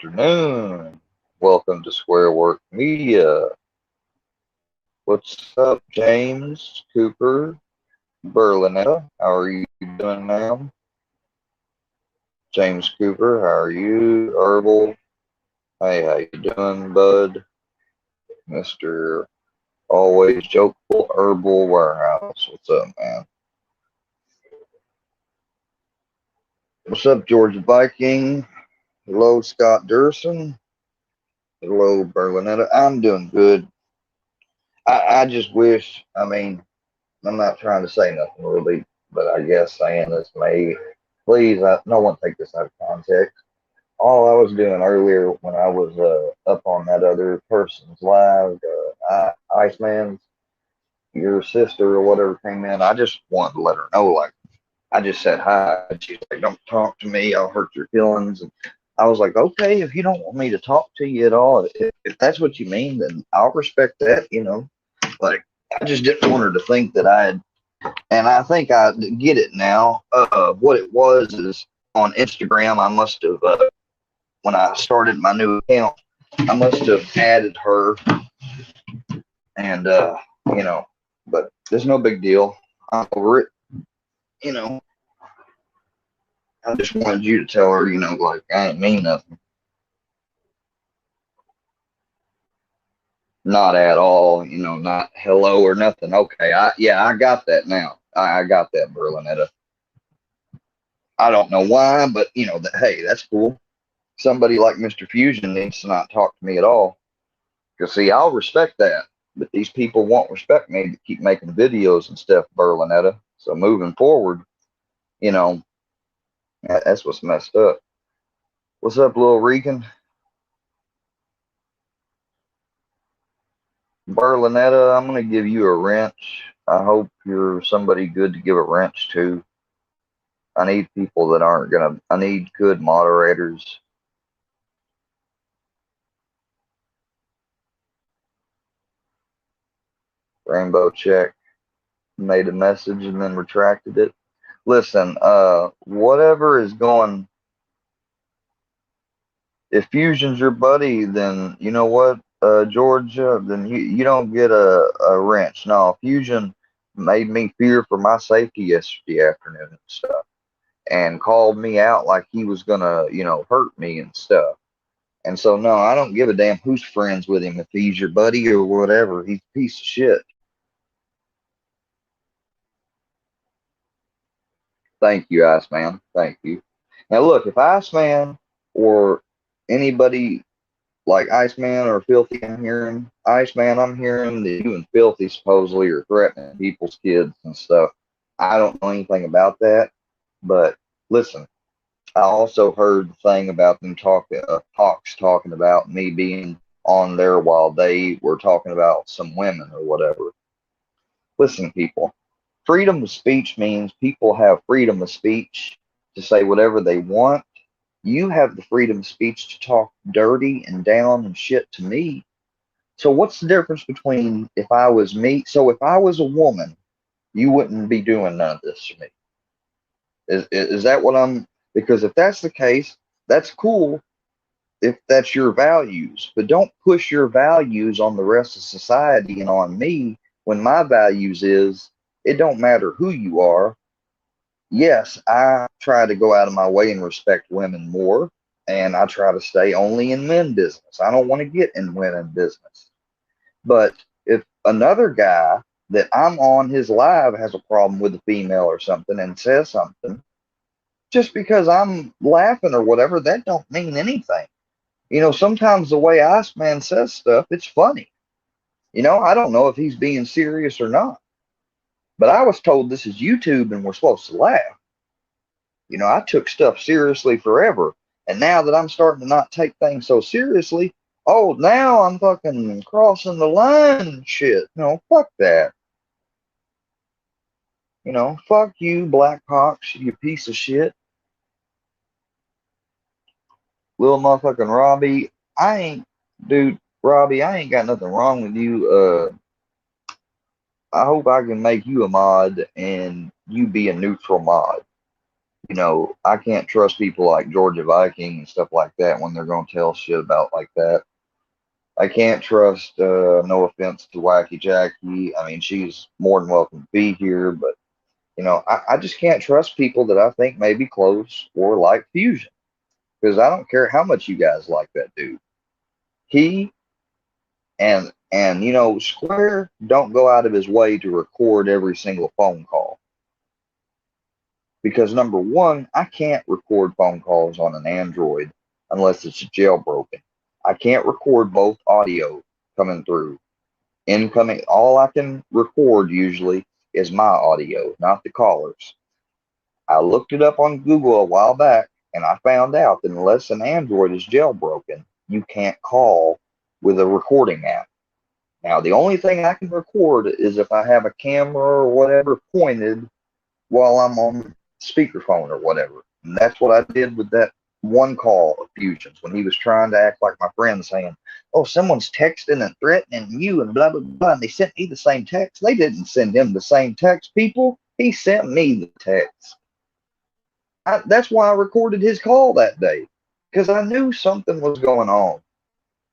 afternoon. Welcome to Square Work Media. What's up, James Cooper, Berlinetta? How are you doing, ma'am? James Cooper, how are you? Herbal, hey, how you doing, bud? Mr. Always Jokeful Herbal Warehouse. What's up, man? What's up, George Viking? Hello, Scott Durson. Hello, Berlinetta. I'm doing good. I just wish, I'm not trying to say nothing really, but I guess saying this may, please, no one take this out of context. All I was doing earlier when I was up on that other person's live, Iceman's, your sister or whatever came in, I just wanted to let her know, like, I just said hi. And she's like, don't talk to me, I'll hurt your feelings. And I was like, okay, if you don't want me to talk to you at all, if that's what you mean, then I'll respect that. Like, I just didn't want her to think that I had. And I think I get it now. What it was is on Instagram, I must have, when I started my new account, I must have added her and, you know, but there's no big deal. I'm over it. You know, I just wanted you to tell her, like, I ain't mean nothing. Not at all, not hello or nothing. Okay, I got that now. I got that, Berlinetta. I don't know why, but, hey, that's cool. Somebody like Mr. Fusion needs to not talk to me at all. Because, see, I'll respect that. But these people won't respect me to keep making videos and stuff, Berlinetta. So moving forward, you know, that's what's messed up. What's up, Lil Regan? Berlinetta, I'm going to give you a wrench. I hope you're somebody good to give a wrench to. I need people that aren't going to, I need good moderators. Rainbow check. Made a message and then retracted it. Listen, whatever is going, if Fusion's your buddy, then you know what, George, then you don't get a wrench. No, Fusion made me fear for my safety yesterday afternoon and stuff, and called me out like he was gonna, hurt me and stuff. And so, no, I don't give a damn who's friends with him. If he's your buddy or whatever, he's a piece of shit. Thank you, Iceman. Thank you. Now, look, if Iceman or anybody like Iceman or Filthy, I'm hearing that you and Filthy supposedly are threatening people's kids and stuff. I don't know anything about that, but listen, I also heard the thing about them talking, Hawks talking about me being on there while they were talking about some women or whatever. Listen, people, freedom of speech means people have freedom of speech to say whatever they want. You have the freedom of speech to talk dirty and down and shit to me. So what's the difference between if I was me? So if I was a woman, you wouldn't be doing none of this to me. Is that what I'm? Because if that's the case, that's cool if that's your values, but don't push your values on the rest of society and on me when my values is it don't matter who you are. Yes, I try to go out of my way and respect women more, and I try to stay only in men business. I don't want to get in women business. But if another guy that I'm on his live has a problem with a female or something and says something, just because I'm laughing or whatever, that don't mean anything. Sometimes the way Iceman says stuff, it's funny. I don't know if he's being serious or not. But I was told this is YouTube and we're supposed to laugh. I took stuff seriously forever. And now that I'm starting to not take things so seriously, oh, now I'm fucking crossing the line and shit. Fuck that. Fuck you, Blackhawks, you piece of shit. Little motherfucking Robbie, dude, Robbie, I ain't got nothing wrong with you. I hope I can make you a mod and you be a neutral mod. I can't trust people like Georgia Viking and stuff like that when they're going to tell shit about like that. I can't trust, no offense to Wacky Jackie. I mean, she's more than welcome to be here, but, I just can't trust people that I think may be close or like Fusion because I don't care how much you guys like that dude. He and Square don't go out of his way to record every single phone call because number one, I can't record phone calls on an Android unless it's jailbroken. I can't record both audio coming through. Incoming, all I can record usually is my audio, not the callers. I looked it up on Google a while back and I found out that unless an Android is jailbroken, you can't call with a recording app. Now, the only thing I can record is if I have a camera or whatever pointed while I'm on speakerphone or whatever. And that's what I did with that one call of Fusion's when he was trying to act like my friend saying, oh, someone's texting and threatening you and blah, blah, blah. And they sent me the same text. They didn't send him the same text, people. He sent me the text. That's why I recorded his call that day because I knew something was going on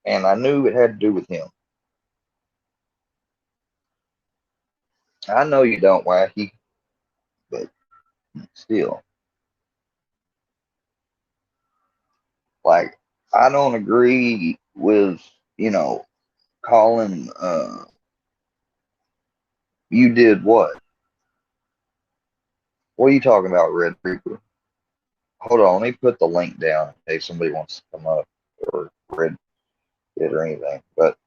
and I knew it had to do with him. I know you don't, Wacky, but still, like, I don't agree with, calling, you did what? What are you talking about, Red Reaper? Hold on, let me put the link down in case somebody wants to come up or Red it or anything. But,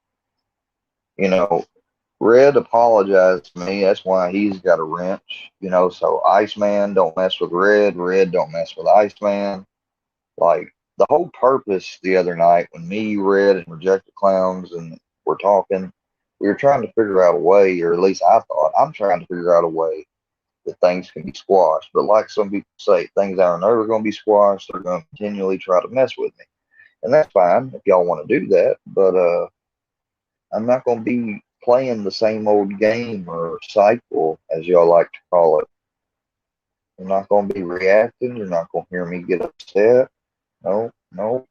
you know, Red apologized to me. That's why he's got a wrench, so Iceman don't mess with Red. Red don't mess with Iceman. Like, the whole purpose the other night when me, Red, and Rejected Clowns and we're talking, we were trying to figure out a way, or at least I thought, I'm trying to figure out a way that things can be squashed. But like some people say, things that are never going to be squashed, they're going to continually try to mess with me. And that's fine if y'all want to do that. But I'm not going to be playing the same old game or cycle, as y'all like to call it. I'm not going to be reacting. You're not going to hear me get upset. No, no.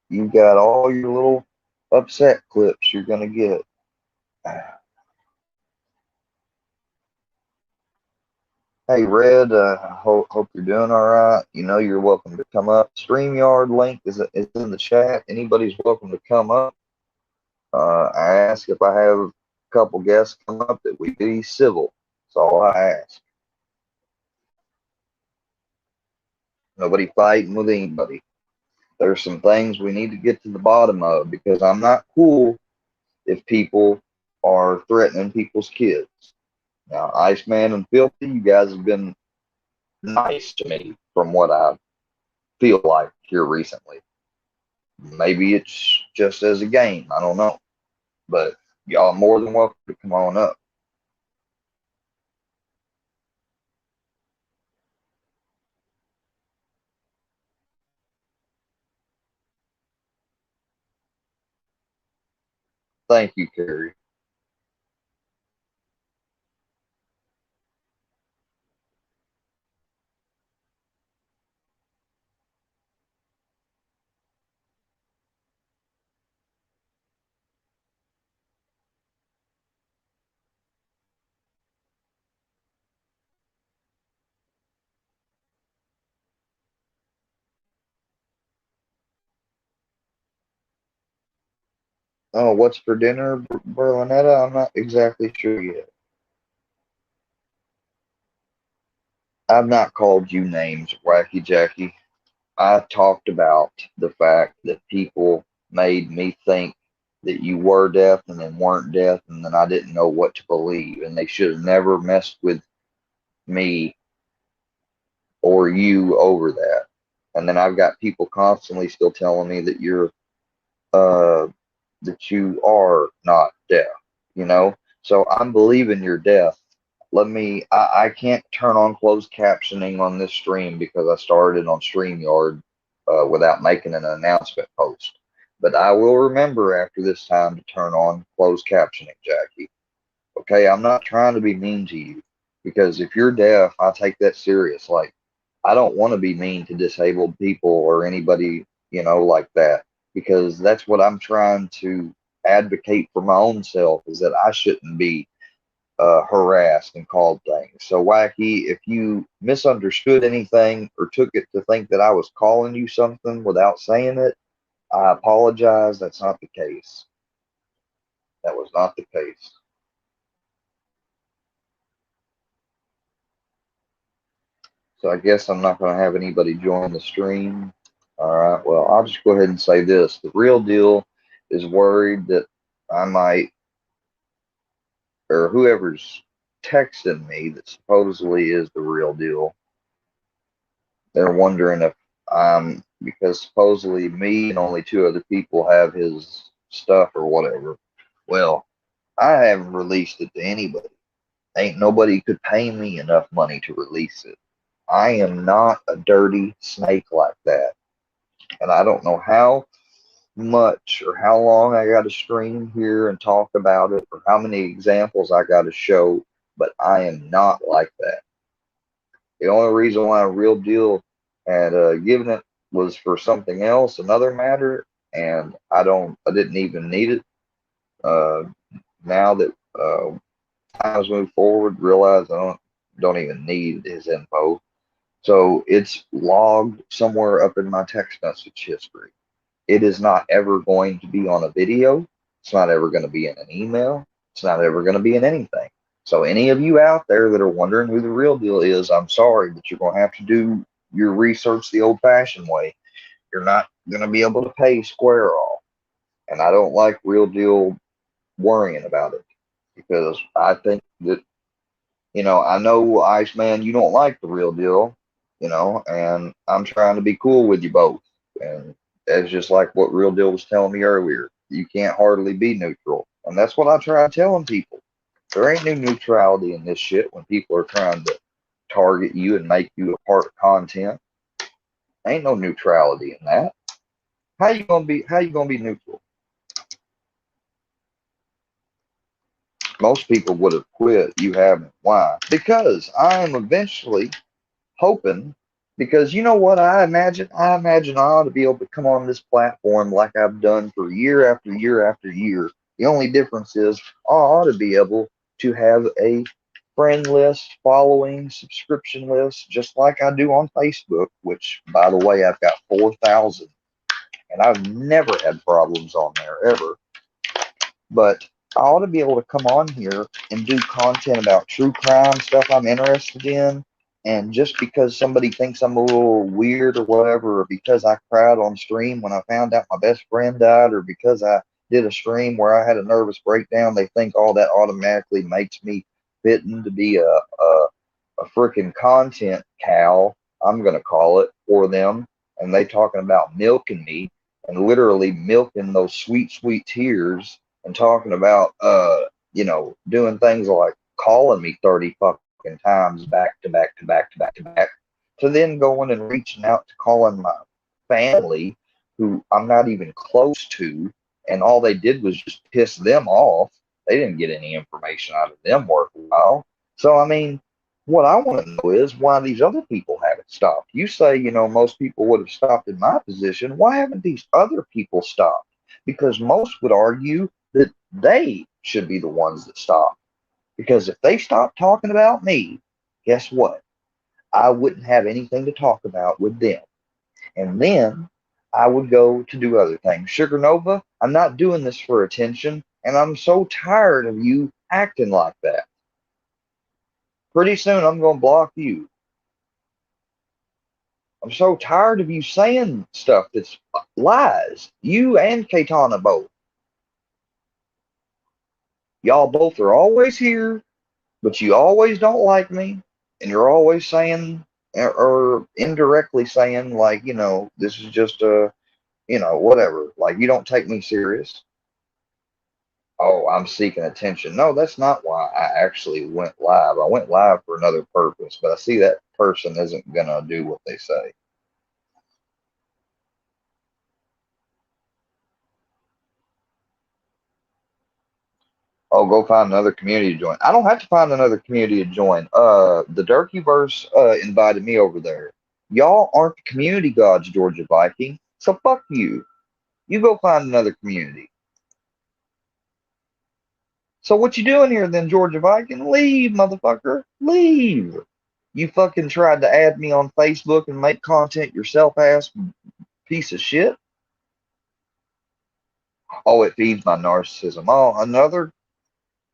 You got all your little upset clips you're going to get. Hey, Red, hope you're doing all right. You're welcome to come up. StreamYard link is in the chat. Anybody's welcome to come up. I ask if I have a couple guests come up that we be civil. That's all I ask. Nobody fighting with anybody. There's some things we need to get to the bottom of because I'm not cool if people are threatening people's kids. Now, Iceman and Filthy, you guys have been nice to me from what I feel like here recently. Maybe it's just as a game. I don't know. But y'all are more than welcome to come on up. Thank you, Carrie. Oh, what's for dinner, Berlinetta? I'm not exactly sure yet. I've not called you names, Wacky Jackie. I talked about the fact that people made me think that you were deaf and then weren't deaf, and then I didn't know what to believe, and they should have never messed with me or you over that. And then I've got people constantly still telling me that uh you are not deaf, you know? So I'm believing you're deaf. I can't turn on closed captioning on this stream because I started on StreamYard without making an announcement post. But I will remember after this time to turn on closed captioning, Jackie. Okay, I'm not trying to be mean to you because if you're deaf, I take that serious. Like, I don't want to be mean to disabled people or anybody, like that, because that's what I'm trying to advocate for my own self, is that I shouldn't be harassed and called things. So, Wacky, if you misunderstood anything or took it to think that I was calling you something without saying it, I apologize. That's not the case. That was not the case. So I guess I'm not going to have anybody join the stream. All right. Well, I'll just go ahead and say this. The real deal is worried that I might, or whoever's texting me that supposedly is the real deal, they're wondering if because supposedly me and only two other people have his stuff or whatever. Well, I haven't released it to anybody. Ain't nobody could pay me enough money to release it. I am not a dirty snake like that. And I don't know how much or how long I got to stream here and talk about it, or how many examples I got to show, but I am not like that. The only reason why Real Deal had given it was for something else, another matter, and I didn't even need it. Uh, Now that times move forward, realize I don't even need his info. So it's logged somewhere up in my text message history. It is not ever going to be on a video. It's not ever going to be in an email. It's not ever going to be in anything. So any of you out there that are wondering who the real deal is, I'm sorry, but you're going to have to do your research the old-fashioned way. You're not going to be able to pay square off. And I don't like real deal worrying about it, because I think that, I know, Iceman, you don't like the real deal, and I'm trying to be cool with you both. And it's just like what Real Deal was telling me earlier. You can't hardly be neutral. And that's what I try telling people. There ain't no neutrality in this shit when people are trying to target you and make you a part of content. Ain't no neutrality in that. How you gonna be neutral? Most people would have quit. You haven't. Why? Because I am eventually hoping, because you know what I imagine? I imagine I ought to be able to come on this platform like I've done for year after year after year. The only difference is I ought to be able to have a friend list, following, subscription list, just like I do on Facebook, which, by the way, I've got 4,000, and I've never had problems on there ever. But I ought to be able to come on here and do content about true crime stuff I'm interested in. And just because somebody thinks I'm a little weird or whatever, or because I cried on stream when I found out my best friend died, or because I did a stream where I had a nervous breakdown, they think all that automatically makes me fitting to be a freaking content cow, I'm going to call it, for them. And they talking about milking me, and literally milking those sweet, sweet tears, and talking about, doing things like calling me 30 fucking times back to back to back to back to back, to then going and reaching out to calling my family, who I'm not even close to, and all they did was just piss them off. They didn't get any information out of them worthwhile. So, I mean, what I want to know is why these other people haven't stopped. You say, most people would have stopped in my position. Why haven't these other people stopped? Because most would argue that they should be the ones that stop. Because if they stopped talking about me, guess what? I wouldn't have anything to talk about with them. And then I would go to do other things. Sugar Nova, I'm not doing this for attention, and I'm so tired of you acting like that. Pretty soon I'm going to block you. I'm so tired of you saying stuff that's lies. You and Katana both. Y'all both are always here, but you always don't like me. And you're always saying, or indirectly saying, like, this is just a, whatever. Like, you don't take me serious. Oh, I'm seeking attention. No, that's not why I actually went live. I went live for another purpose, but I see that person isn't going to do what they say. Oh, go find another community to join. I don't have to find another community to join. The Durkeyverse invited me over there. Y'all aren't the community gods, Georgia Viking. So fuck you. You go find another community. So what you doing here then, Georgia Viking? Leave, motherfucker. Leave. You fucking tried to add me on Facebook and make content yourself, ass piece of shit. Oh, it feeds my narcissism. Oh, another?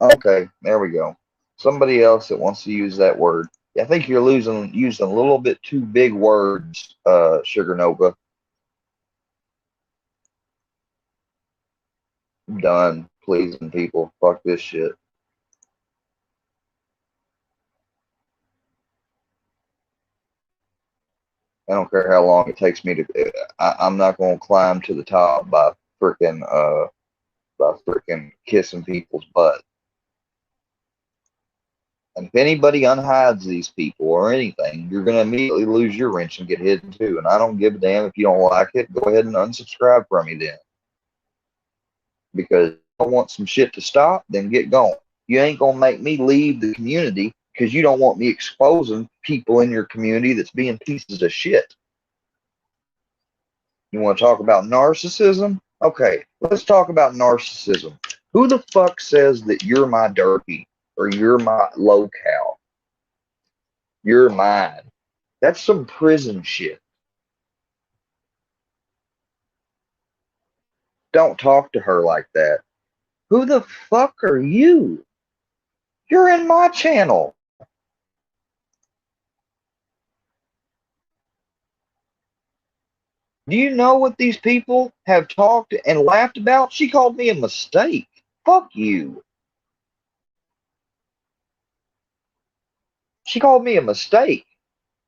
Okay, there we go. Somebody else that wants to use that word. Yeah, I think you're using a little bit too big words, Sugar Nova. I'm done pleasing people. Fuck this shit. I don't care how long it takes me to. I'm not going to climb to the top by freaking kissing people's butt. And if anybody unhides these people or anything, you're going to immediately lose your wrench and get hidden too. And I don't give a damn if you don't like it. Go ahead and unsubscribe from me then. Because if I want some shit to stop, then get going. You ain't going to make me leave the community because you don't want me exposing people in your community that's being pieces of shit. You want to talk about narcissism? Okay, let's talk about narcissism. Who the fuck says that you're my derpy or you're my locale? You're mine. That's some prison shit. Don't talk to her like that. Who the fuck are you? You're in my channel. Do you know what these people have talked and laughed about? She called me a mistake. Fuck you. She called me a mistake.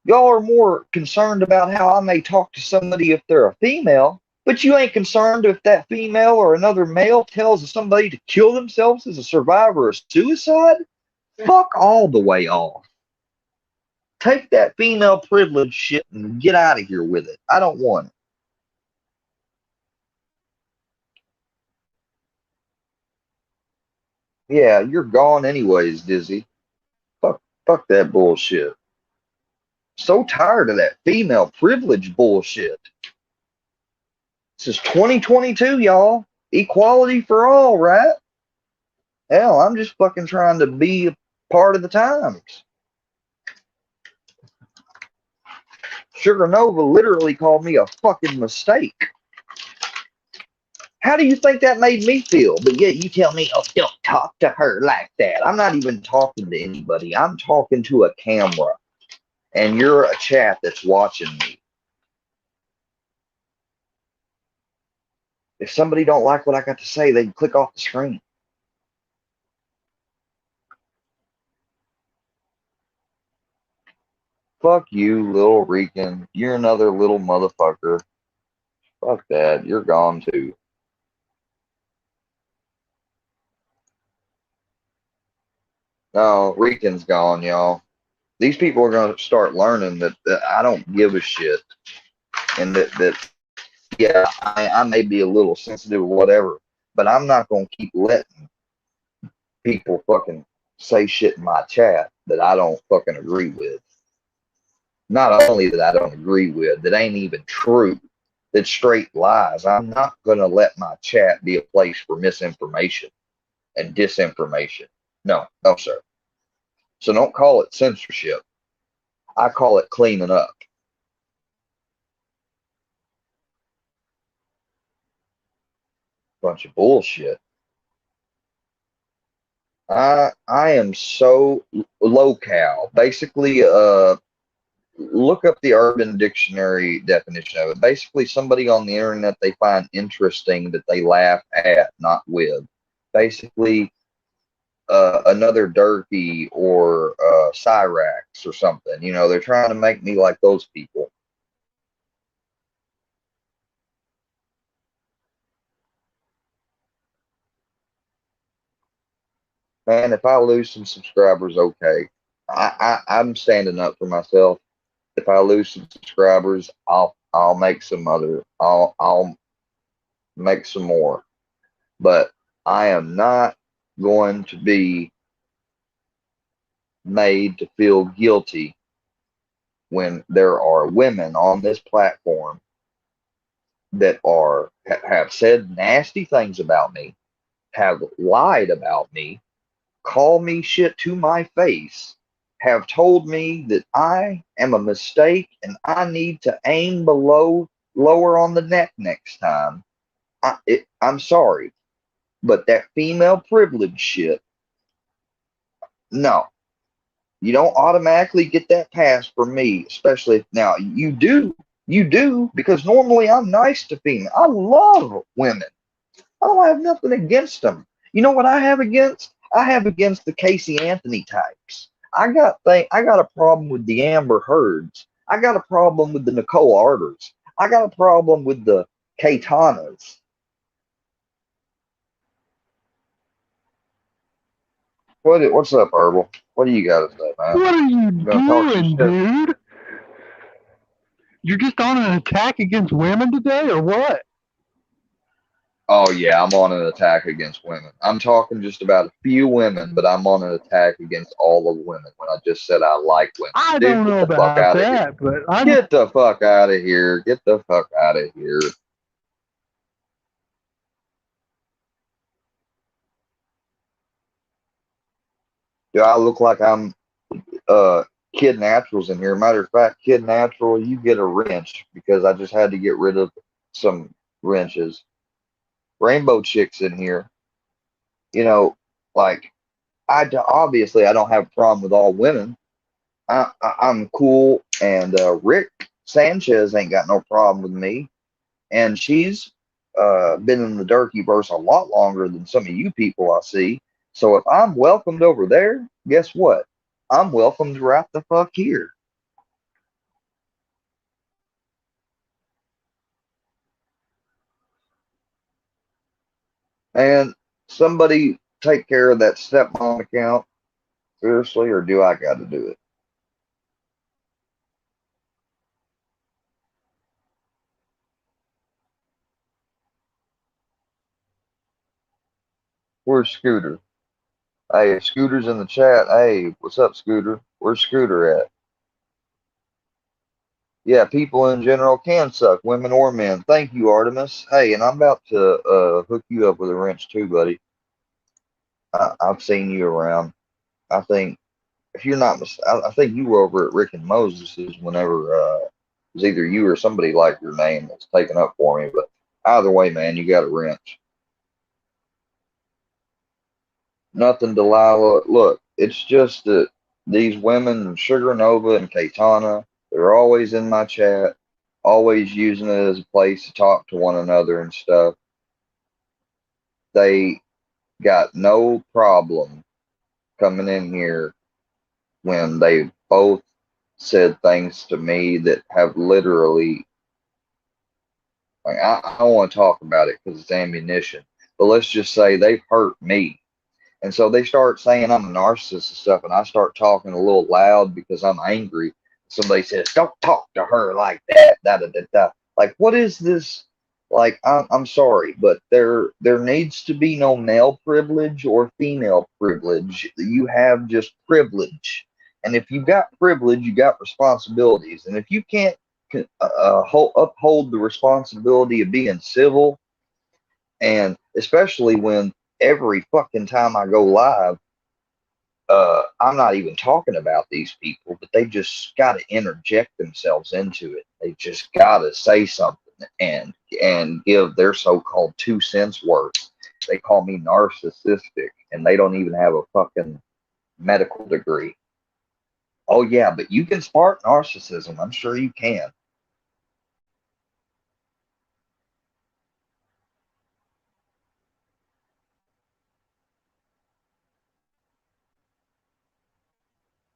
Y'all are more concerned about how I may talk to somebody if they're a female, but you ain't concerned if that female or another male tells somebody to kill themselves as a survivor of suicide? Fuck all the way off. Take that female privilege shit and get out of here with it. I don't want it. Yeah, you're gone anyways, Dizzy. Fuck that bullshit. So tired of that female privilege bullshit. This is 2022, y'all. Equality for all, right? Hell, I'm just fucking trying to be a part of the times. Sugar Nova literally called me a fucking mistake. How do you think that made me feel? But yet you tell me, oh, don't talk to her like that. I'm not even talking to anybody. I'm talking to a camera. And you're a chat that's watching me. If somebody don't like what I got to say, they can click off the screen. Fuck you, little Rican. You're another little motherfucker. Fuck that. You're gone too. No, Rican's gone, y'all. These people are going to start learning that I don't give a shit. And that yeah, I may be a little sensitive or whatever, but I'm not going to keep letting people fucking say shit in my chat that I don't fucking agree with. Not only that I don't agree with, that ain't even true, that's straight lies. I'm not going to let my chat be a place for misinformation and disinformation. No, no, sir. So don't call it censorship. I call it cleaning up. Bunch of bullshit. I am so low-cal. Basically, look up the Urban Dictionary definition of it. Basically, somebody on the internet they find interesting that they laugh at, not with. Basically, another Durkee or Cyrax or something. You know, they're trying to make me like those people. Man, if I lose some subscribers, okay. I'm standing up for myself. If I lose some subscribers, I'll make some other. I'll make some more. But I am not going to be made to feel guilty when there are women on this platform that have said nasty things about me, have lied about me, call me shit to my face, have told me that I am a mistake and I need to aim lower on the neck next time. I'm sorry, but that female privilege shit, no, you don't automatically get that pass for me, especially if now you do, because normally I'm nice to female. I love women. I don't have nothing against them. You know what I have against? I have against the Casey Anthony types. I got a problem with the Amber Heards. I got a problem with the Nicole Arters. I got a problem with the Kaytanas. What's up, Herbal? What do you got to say, man? What are you You gonna talk some doing, shit? dude? You're just on an attack against women today, or what? Oh yeah, I'm on an attack against women. I'm talking just about a few women, but I'm on an attack against all of women when I just said I like women. I Dude, don't get know the fuck about out of here. that, but I'm. Get the fuck out of here. Get the fuck out of here. Do I look like I'm uh Kid Naturals in here? Matter of fact, Kid Natural, you get a wrench because I just had to get rid of some wrenches. Rainbow Chicks in here. You know, like obviously I don't have a problem with all women. I'm cool, and Rick Sanchez ain't got no problem with me, and she's been in the Durkeyverse a lot longer than some of you people I see. So if I'm welcomed over there, guess what? I'm welcomed right the fuck here. And somebody take care of that stepmom account, seriously, or do I got to do it? Where's Scooter? Hey, if Scooter's in the chat, hey, what's up, Scooter? Where's Scooter at? Yeah, people in general can suck, women or men. Thank you, Artemis. Hey, and I'm about to hook you up with a wrench too, buddy. I've seen you around. I think if you're not, I think you were over at Rick and Moses's whenever it was either you or somebody like your name that's taken up for me. But either way, man, you got a wrench. Nothing, Delilah. Look, it's just that these women, Sugar Nova and Katana, they're always in my chat, always using it as a place to talk to one another and stuff. They got no problem coming in here when they both said things to me that have literally, like, I don't want to talk about it because it's ammunition, but let's just say they've hurt me. And so they start saying I'm a narcissist and stuff, and I start talking a little loud because I'm angry. Somebody says, "Don't talk to her like that." Da, da, da, da. Like, what is this? Like, I'm sorry, but there needs to be no male privilege or female privilege. You have just privilege, and if you got privilege, you got responsibilities. And if you can't uphold the responsibility of being civil, and especially when every fucking time I go live, I'm not even talking about these people, but they just got to interject themselves into it. They just got to say something and give their so-called 2 cents worth. They call me narcissistic, and they don't even have a fucking medical degree. Oh yeah, but you can spark narcissism. I'm sure you can.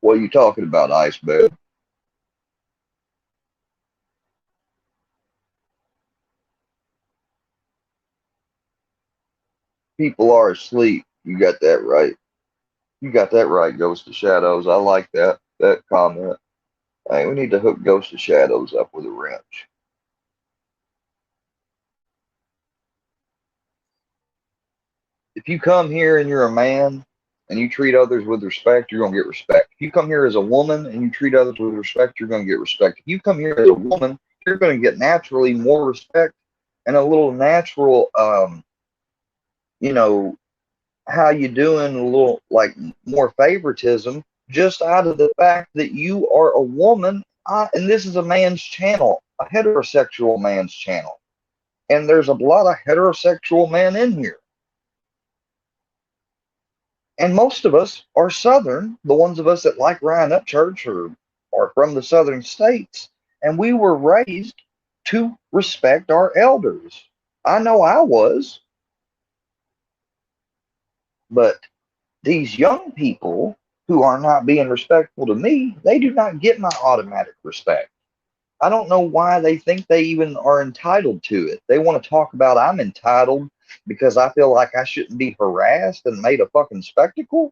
What are you talking about, Ice Bear? People are asleep. You got that right. You got that right, Ghost of Shadows. I like that comment. Hey, we need to hook Ghost of Shadows up with a wrench. If you come here and you're a man and you treat others with respect, you're going to get respect. If you come here as a woman and you treat others with respect, you're going to get respect. If you come here as a woman, you're going to get naturally more respect and a little natural, you know, how you doing, a little like more favoritism just out of the fact that you are a woman. And this is a man's channel, a heterosexual man's channel. And there's a lot of heterosexual men in here. And most of us are Southern, the ones of us that like Ryan Upchurch are from the Southern states. And we were raised to respect our elders. I know I was. But these young people who are not being respectful to me, they do not get my automatic respect. I don't know why they think they even are entitled to it. They want to talk about I'm entitled because I feel like I shouldn't be harassed and made a fucking spectacle.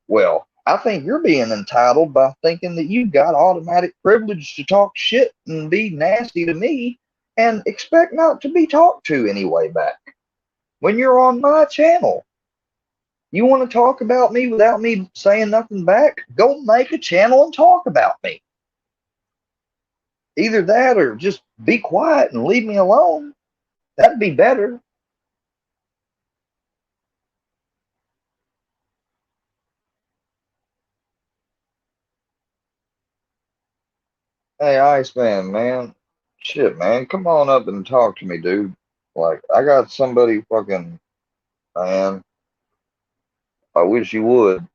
Well, I think you're being entitled by thinking that you've got automatic privilege to talk shit and be nasty to me and expect not to be talked to anyway back. When you're on my channel, you want to talk about me without me saying nothing back? Go make a channel and talk about me. Either that or just be quiet and leave me alone. That'd be better. Hey, Iceman, man. Shit, man. Come on up and talk to me, dude. Like, I got somebody fucking, man. I wish you would.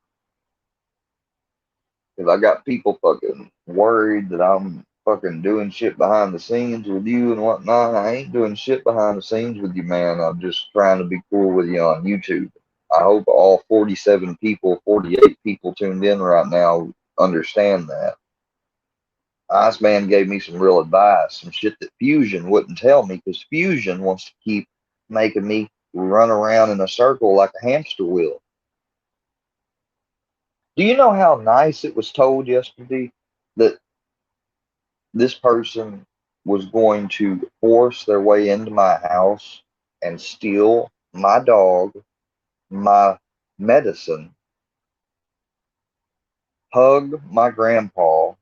Because I got people fucking worried that I'm fucking doing shit behind the scenes with you and whatnot. I ain't doing shit behind the scenes with you, man. I'm just trying to be cool with you on YouTube. I hope all 47 people, 48 people tuned in right now understand that. Iceman gave me some real advice, some shit that Fusion wouldn't tell me, because Fusion wants to keep making me run around in a circle like a hamster wheel. Do you know how nice it was told yesterday that this person was going to force their way into my house and steal my dog, my medicine, hug my grandpa,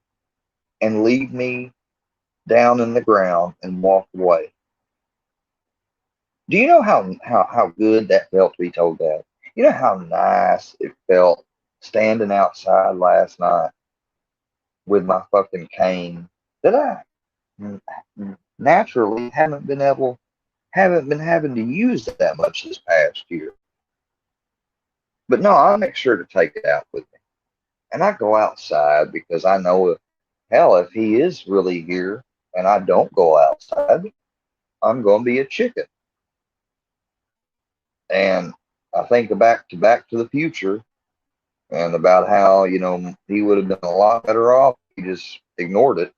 and leave me down in the ground and walk away? Do you know how good that felt to be told that? You know how nice it felt standing outside last night with my fucking cane that I naturally haven't been having to use that much this past year. But no, I make sure to take it out with me. And I go outside because I know if he is really here and I don't go outside, I'm going to be a chicken. And I think Back to the Future and about how, he would have been a lot better off if he just ignored it.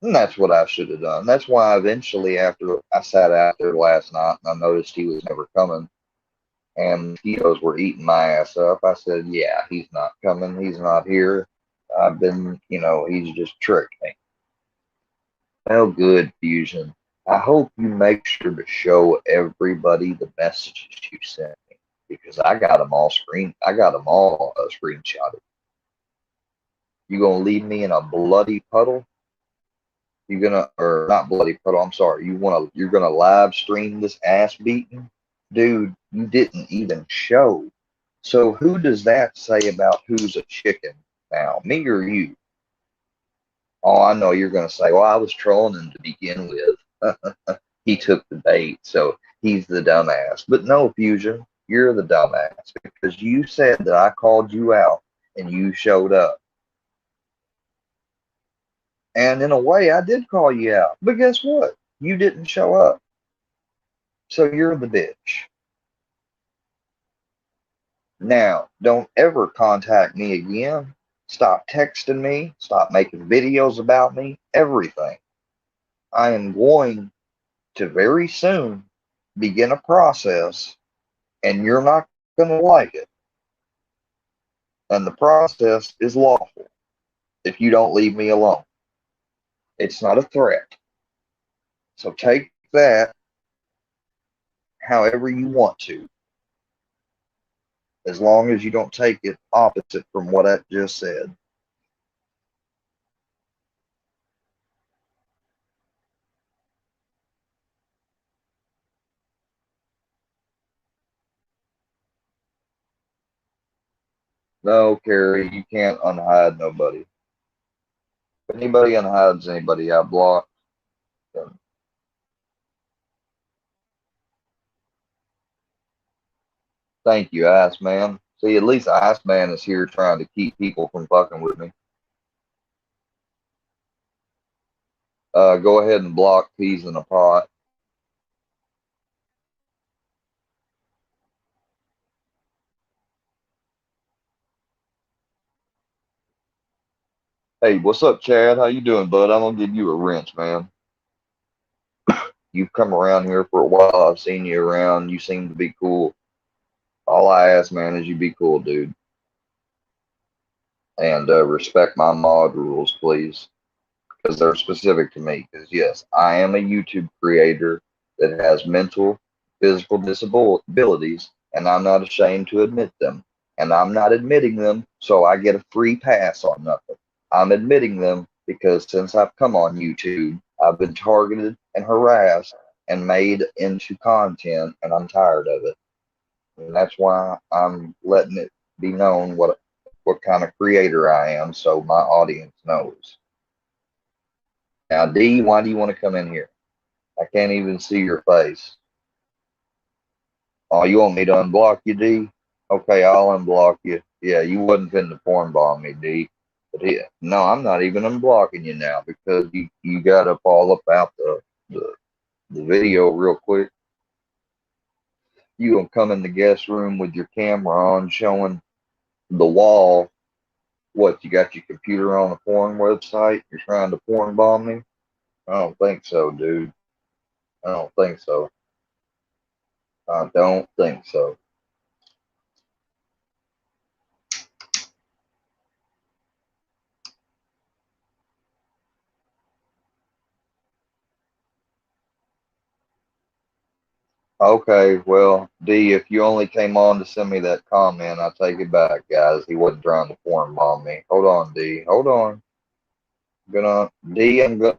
And that's what I should have done. That's why eventually, after I sat out there last night and I noticed he was never coming and mosquitoes were eating my ass up, I said, yeah, he's not coming. He's not here. He's just tricked me. Well, good, Fusion. I hope you make sure to show everybody the messages you sent me because I got them all screenshotted. You gonna leave me in a bloody puddle? Or not bloody puddle, I'm sorry. You're gonna live stream this ass beating? Dude, you didn't even show. So who does that say about who's a chicken now, me or you? Oh, I know you're gonna say, well, I was trolling him to begin with. He took the bait, so he's the dumbass. But no, Fusion, you're the dumbass because you said that I called you out and you showed up. And in a way, I did call you out. But guess what? You didn't show up. So you're the bitch. Now, don't ever contact me again. Stop texting me. Stop making videos about me. Everything. I am going to very soon begin a process, and you're not going to like it. And the process is lawful if you don't leave me alone. It's not a threat. So take that however you want to. as long as you don't take it opposite from what I just said. No, Carrie, you can't unhide nobody. If anybody unhides anybody, I block them. Thank you, Iceman. See, at least Iceman is here trying to keep people from fucking with me. Go ahead and block peas in a pot. Hey, what's up, Chad? How you doing, bud? I'm gonna give you a wrench, man. You've come around here for a while. I've seen you around. You seem to be cool. All I ask, man, is you be cool, dude, and respect my mod rules, please, because they're specific to me. Because yes, I am a YouTube creator that has mental, physical disabilities, and I'm not ashamed to admit them. And I'm not admitting them so I get a free pass on nothing. I'm admitting them because since I've come on YouTube, I've been targeted and harassed and made into content, and I'm tired of it. And that's why I'm letting it be known what kind of creator I am, so my audience knows. Now, D, why do you want to come in here? I can't even see your face. Oh, you want me to unblock you, D? Okay, I'll unblock you. Yeah, you wasn't finna porn bomb me, D. But yeah, no, I'm not even unblocking you now because you got up all about the, the video real quick. You gonna come in the guest room with your camera on showing the wall. What, you got your computer on a porn website? You're trying to porn bomb me? I don't think so, dude. I don't think so. I don't think so. Okay, well, D, if you only came on to send me that comment, I take it back, guys. He wasn't trying to porn bomb me. Hold on, D. Hold on. I'm gonna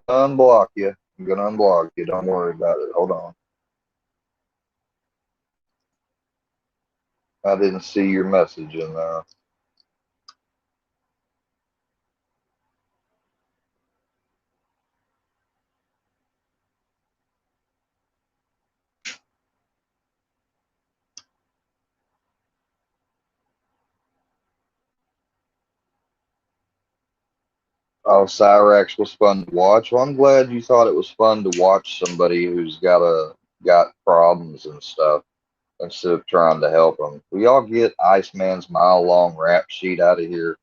unblock you. I'm gonna unblock you. Don't worry about it. Hold on. I didn't see your message in there. Oh, Cyrax was fun to watch. Well, I'm glad you thought it was fun to watch somebody who's got problems and stuff instead of trying to help them. We all get Iceman's mile long rap sheet out of here.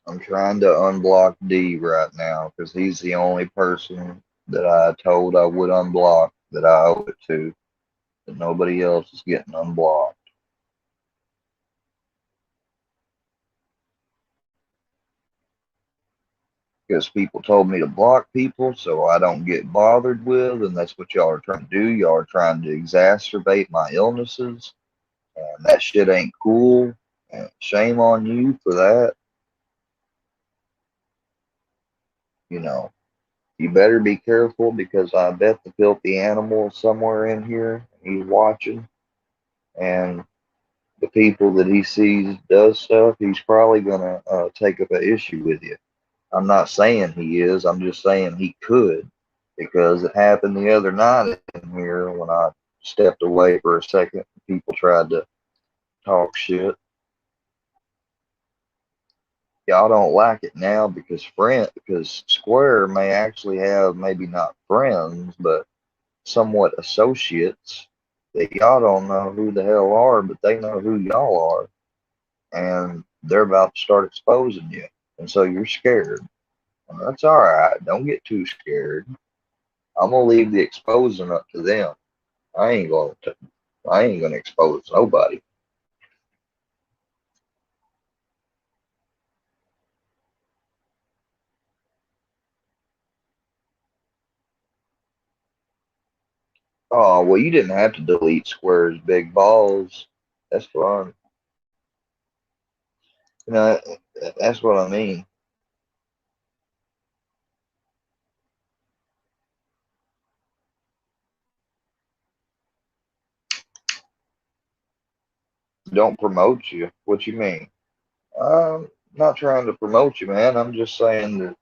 I'm trying to unblock D right now because he's the only person that I told I would unblock that I owe it to. But nobody else is getting unblocked. Because people told me to block people so I don't get bothered with, and that's what y'all are trying to do. Y'all are trying to exacerbate my illnesses, and that shit ain't cool. And shame on you for that. You know, you better be careful because I bet the filthy animal is somewhere in here. He's watching, and the people that he sees does stuff, he's probably gonna take up an issue with you. I'm not saying he is. I'm just saying he could, because it happened the other night in here when I stepped away for a second. People tried to talk shit. Y'all don't like it now because Square may actually have maybe not friends, but somewhat associates that y'all don't know who the hell are, but they know who y'all are, and they're about to start exposing you, and so you're scared. Well, that's all right. Don't get too scared. I'm gonna leave the exposing up to them. I ain't gonna I ain't gonna expose nobody. Oh well, you didn't have to delete Square's big balls. That's fine. You know, that's what I mean. Don't promote you. What you mean? I'm not trying to promote you, man. I'm just saying that,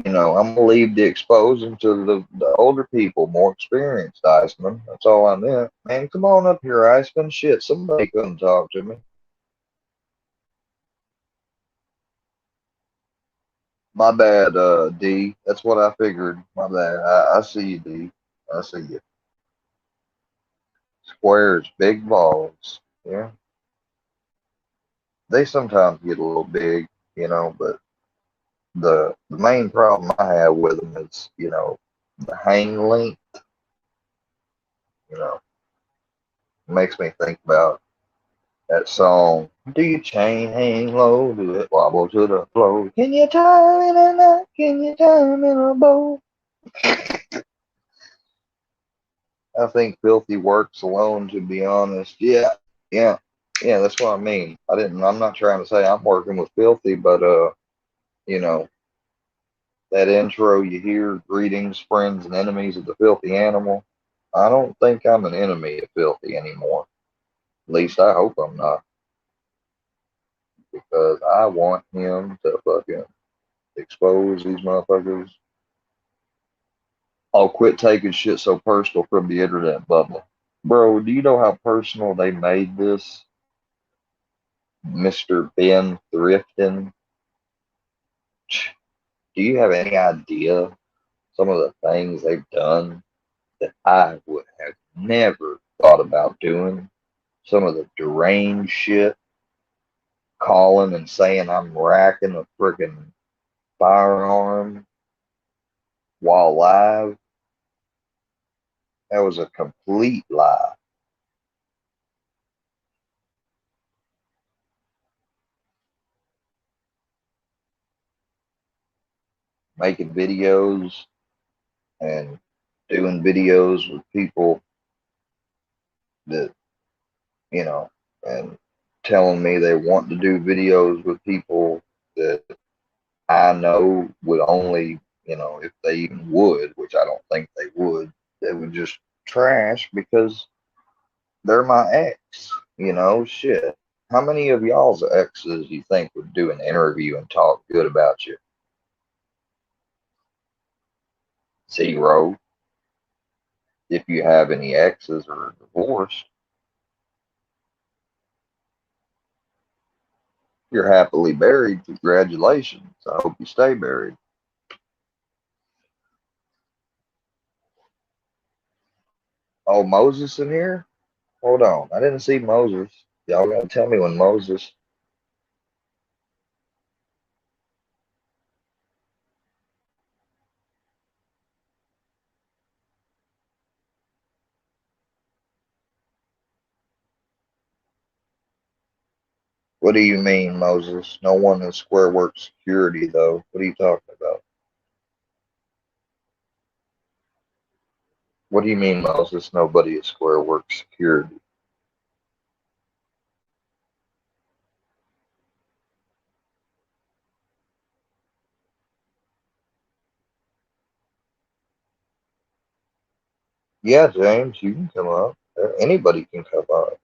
I'm gonna leave the exposing to the older people, more experienced Iceman. That's all I meant. Man, come on up here, Iceman. Shit, somebody come talk to me. My bad, D. That's what I figured. My bad. I see you, D. I see you. Squares, big balls. Yeah. They sometimes get a little big, but the main problem I have with them is, the hang length, you know, makes me think about that song. Do you chain hang low? Do it wobble to the floor? Can you tie in a knot? Can you tie in a bow? I think Filthy works alone, to be honest. Yeah, yeah, yeah, that's what I mean. I'm not trying to say I'm working with Filthy, but, you know, that intro you hear, greetings, friends, and enemies of the filthy animal. I don't think I'm an enemy of Filthy anymore. At least I hope I'm not, because I want him to fucking expose these motherfuckers. I'll quit taking shit so personal from the internet bubble. Bro, do you know how personal they made this? Mr. Ben Thrifton? Do you have any idea some of the things they've done that I would have never thought about doing? Some of the deranged shit, calling and saying I'm racking a freaking firearm while live. That was a complete lie. Making videos and doing videos with people that, you know, and telling me they want to do videos with people that I know would only, if they even would, which I don't think they would just trash because they're my ex, shit. How many of y'all's exes you think would do an interview and talk good about you? Zero. If you have any exes or are divorced, you're happily married. Congratulations. I hope you stay married. Oh, Moses in here? Hold on. I didn't see Moses. Y'all gotta tell me when Moses. What do you mean, Moses? No one in Square Work security, though. What are you talking about? What do you mean, Moses? Nobody at Square Work security. Yeah, James, you can come up. Anybody can come up.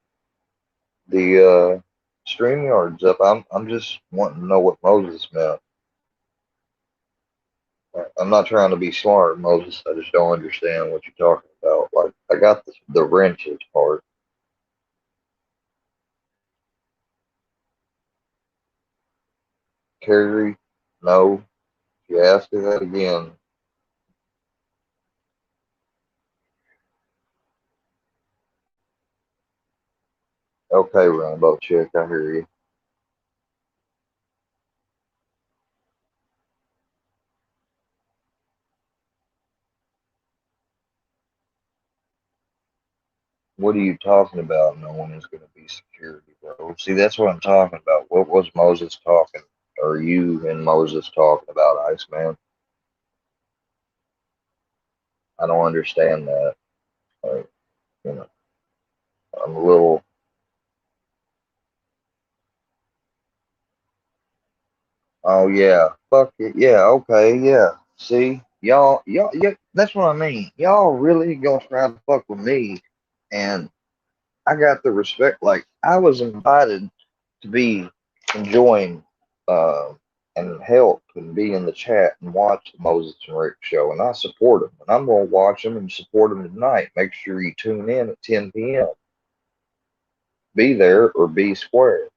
The StreamYard's up. I'm just wanting to know what Moses meant. I'm not trying to be smart, Moses. I just don't understand what you're talking about. Like, I got the wrenches part. Carrie, no. If you ask me that again, okay, Rainbow Chick, I hear you. What are you talking about? No one is going to be security, bro. See, that's what I'm talking about. What was Moses talking, or you and Moses talking about, Iceman? I don't understand that. Like, you know, I'm a little. Oh yeah, fuck it. Yeah, okay, yeah. See, yeah. That's what I mean. Y'all really gonna try to fuck with me, and I got the respect. Like I was invited to be enjoying uh, and help and be in the chat and watch the Moses and Rick show, and I support them. And I'm gonna watch them and support them tonight. Make sure you tune in at 10 p.m. Be there or be square.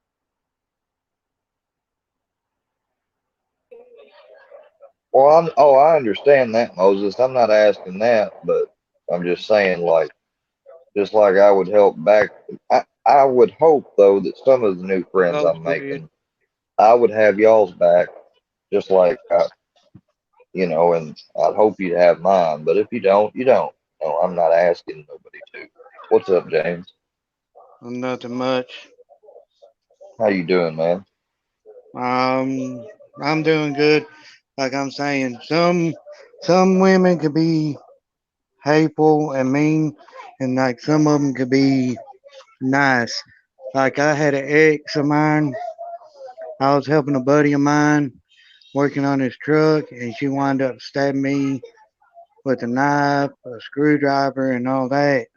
Well, I understand that, Moses. I'm not asking that, but I'm just saying, like, just like I would help back. I would hope though that some of the new friends Hello, I'm Squid. making, I would have y'all's back, just like and I'd hope you'd have mine. But if you don't, you don't. No, I'm not asking nobody to. What's up, James? Nothing much. How you doing, man? Um, I'm doing good. Like I'm saying, some women could be hateful and mean, and like some of them could be nice. Like I had an ex of mine. I was helping a buddy of mine working on his truck, and she wound up stabbing me with a knife, a screwdriver, and all that.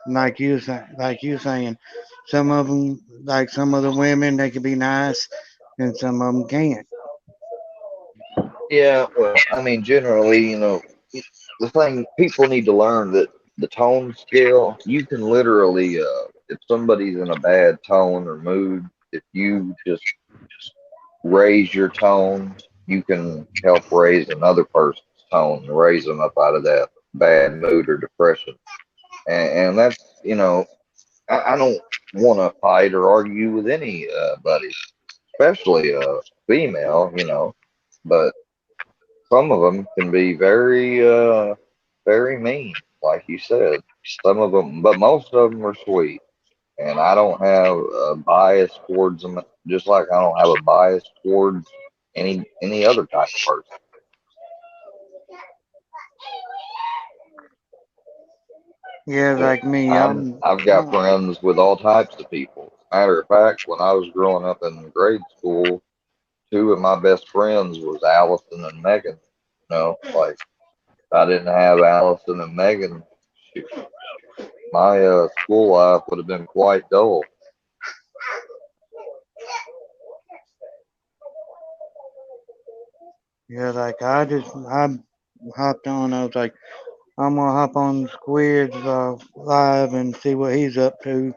Like you saying, some of them, like some of the women, they can be nice, and some of them can't. Yeah, well, I mean, generally, the thing people need to learn that the tone scale, you can literally, if somebody's in a bad tone or mood, if you just raise your tone, you can help raise another person's tone and raise them up out of that bad mood or depression. And that's, I don't want to fight or argue with any buddy, especially a female, but some of them can be very mean, like you said. Some of them, but most of them are sweet. And I don't have a bias towards them, just like I don't have a bias towards any other type of person. Yeah, Shit, like me, I've got friends with all types of people. Matter of fact, when I was growing up in grade school, two of my best friends was Allison and Megan. Like if I didn't have Allison and Megan, shoot, my school life would have been quite dull. yeah, like I hopped on. I was like, I'm gonna hop on Squid's live and see what he's up to.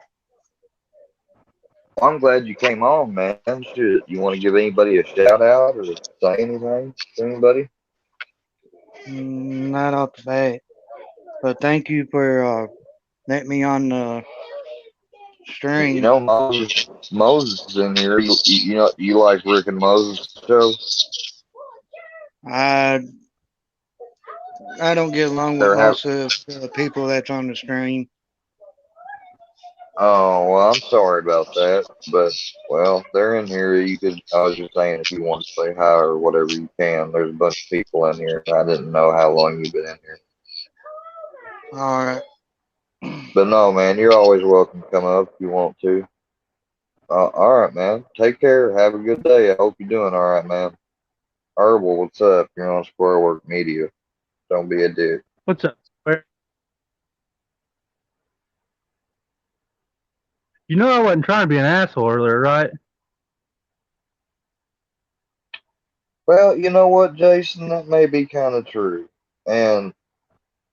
Well, I'm glad you came on, man. Should you want to give anybody a shout out or say anything to anybody? Not off the bat, but thank you for letting me on the string. Moses is in here. You like Rick and Moses show? I I don't get along with They're have. most of the people that's on the string. Oh well, I'm sorry about that, but well, they're in here. You could. I was just saying, if you want to say hi or whatever, you can. There's a bunch of people in here. I didn't know how long you've been in here, All right. but no, man, you're always welcome to come up if you want to. All right, man. Take care. Have a good day. I hope you're doing all right, man. Herbal, what's up? You're on Square Work Media. Don't be a dick. What's up? Where? You know I wasn't trying to be an asshole earlier, right? Well, you know what, Jason? That may be kind of true. And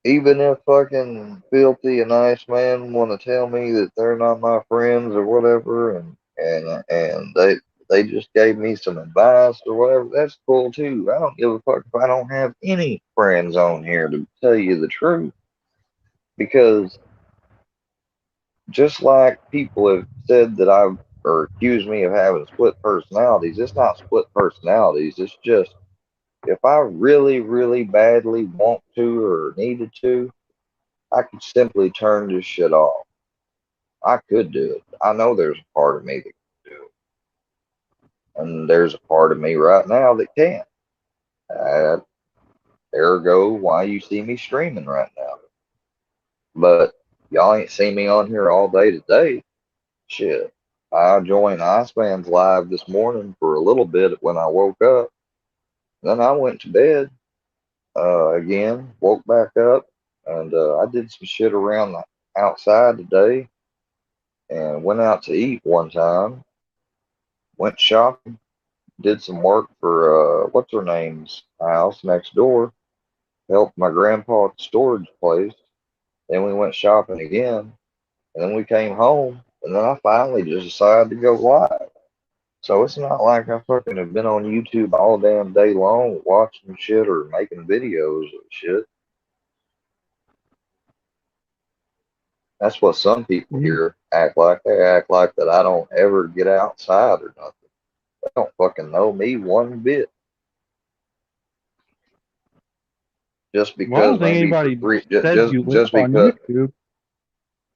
even if fucking filthy and nice man want to tell me that they're not my friends or whatever, and they just gave me some advice or whatever, that's cool too. I don't give a fuck if I don't have any friends on here to tell you the truth, because just like people have said that I've or accused me of having split personalities, it's not split personalities. It's just if I really, really badly want to or needed to, I could simply turn this shit off. I could do it. I know there's a part of me that can do it. And there's a part of me right now that can't. Ergo, why you see me streaming right now. But y'all ain't seen me on here all day today. Shit. I joined Iceman's live this morning for a little bit when I woke up. Then I went to bed again, woke back up, and I did some shit around the outside today and went out to eat one time, went shopping, did some work for what's her name's house next door, helped my grandpa at the storage place. Then we went shopping again, and then we came home, and then I finally just decided to go live. So it's not like I fucking have been on YouTube all damn day long watching shit or making videos of shit. That's what some people here act like. They act like that I don't ever get outside or nothing. They don't fucking know me one bit. Just Well, I because don't think maybe for anybody three, says you live just on because. YouTube.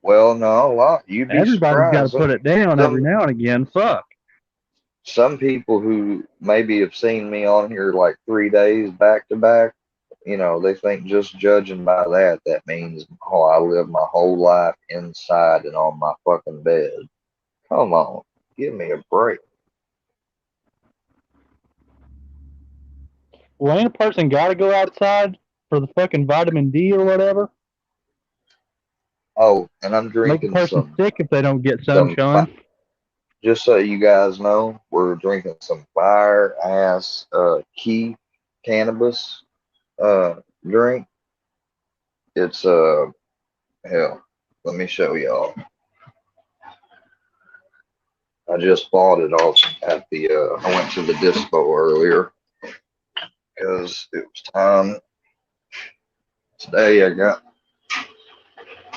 Well, no, well, you'd be Everybody's got to surprised. put it down every Some now and again. Fuck. some people who maybe have seen me on here like 3 days back to back, you know, they think just judging by that, that means, oh, I live my whole life inside and on my fucking bed. Come on, give me a break. Well, ain't a person got to go outside for the fucking vitamin D or whatever? Oh, and I'm Make a drinking person sick if they don't get some, sunshine. just so you guys know, we're drinking some fire ass key cannabis drink. It's hell, let me show y'all. I just bought it off at the I went to the dispo earlier because it was time. Today I got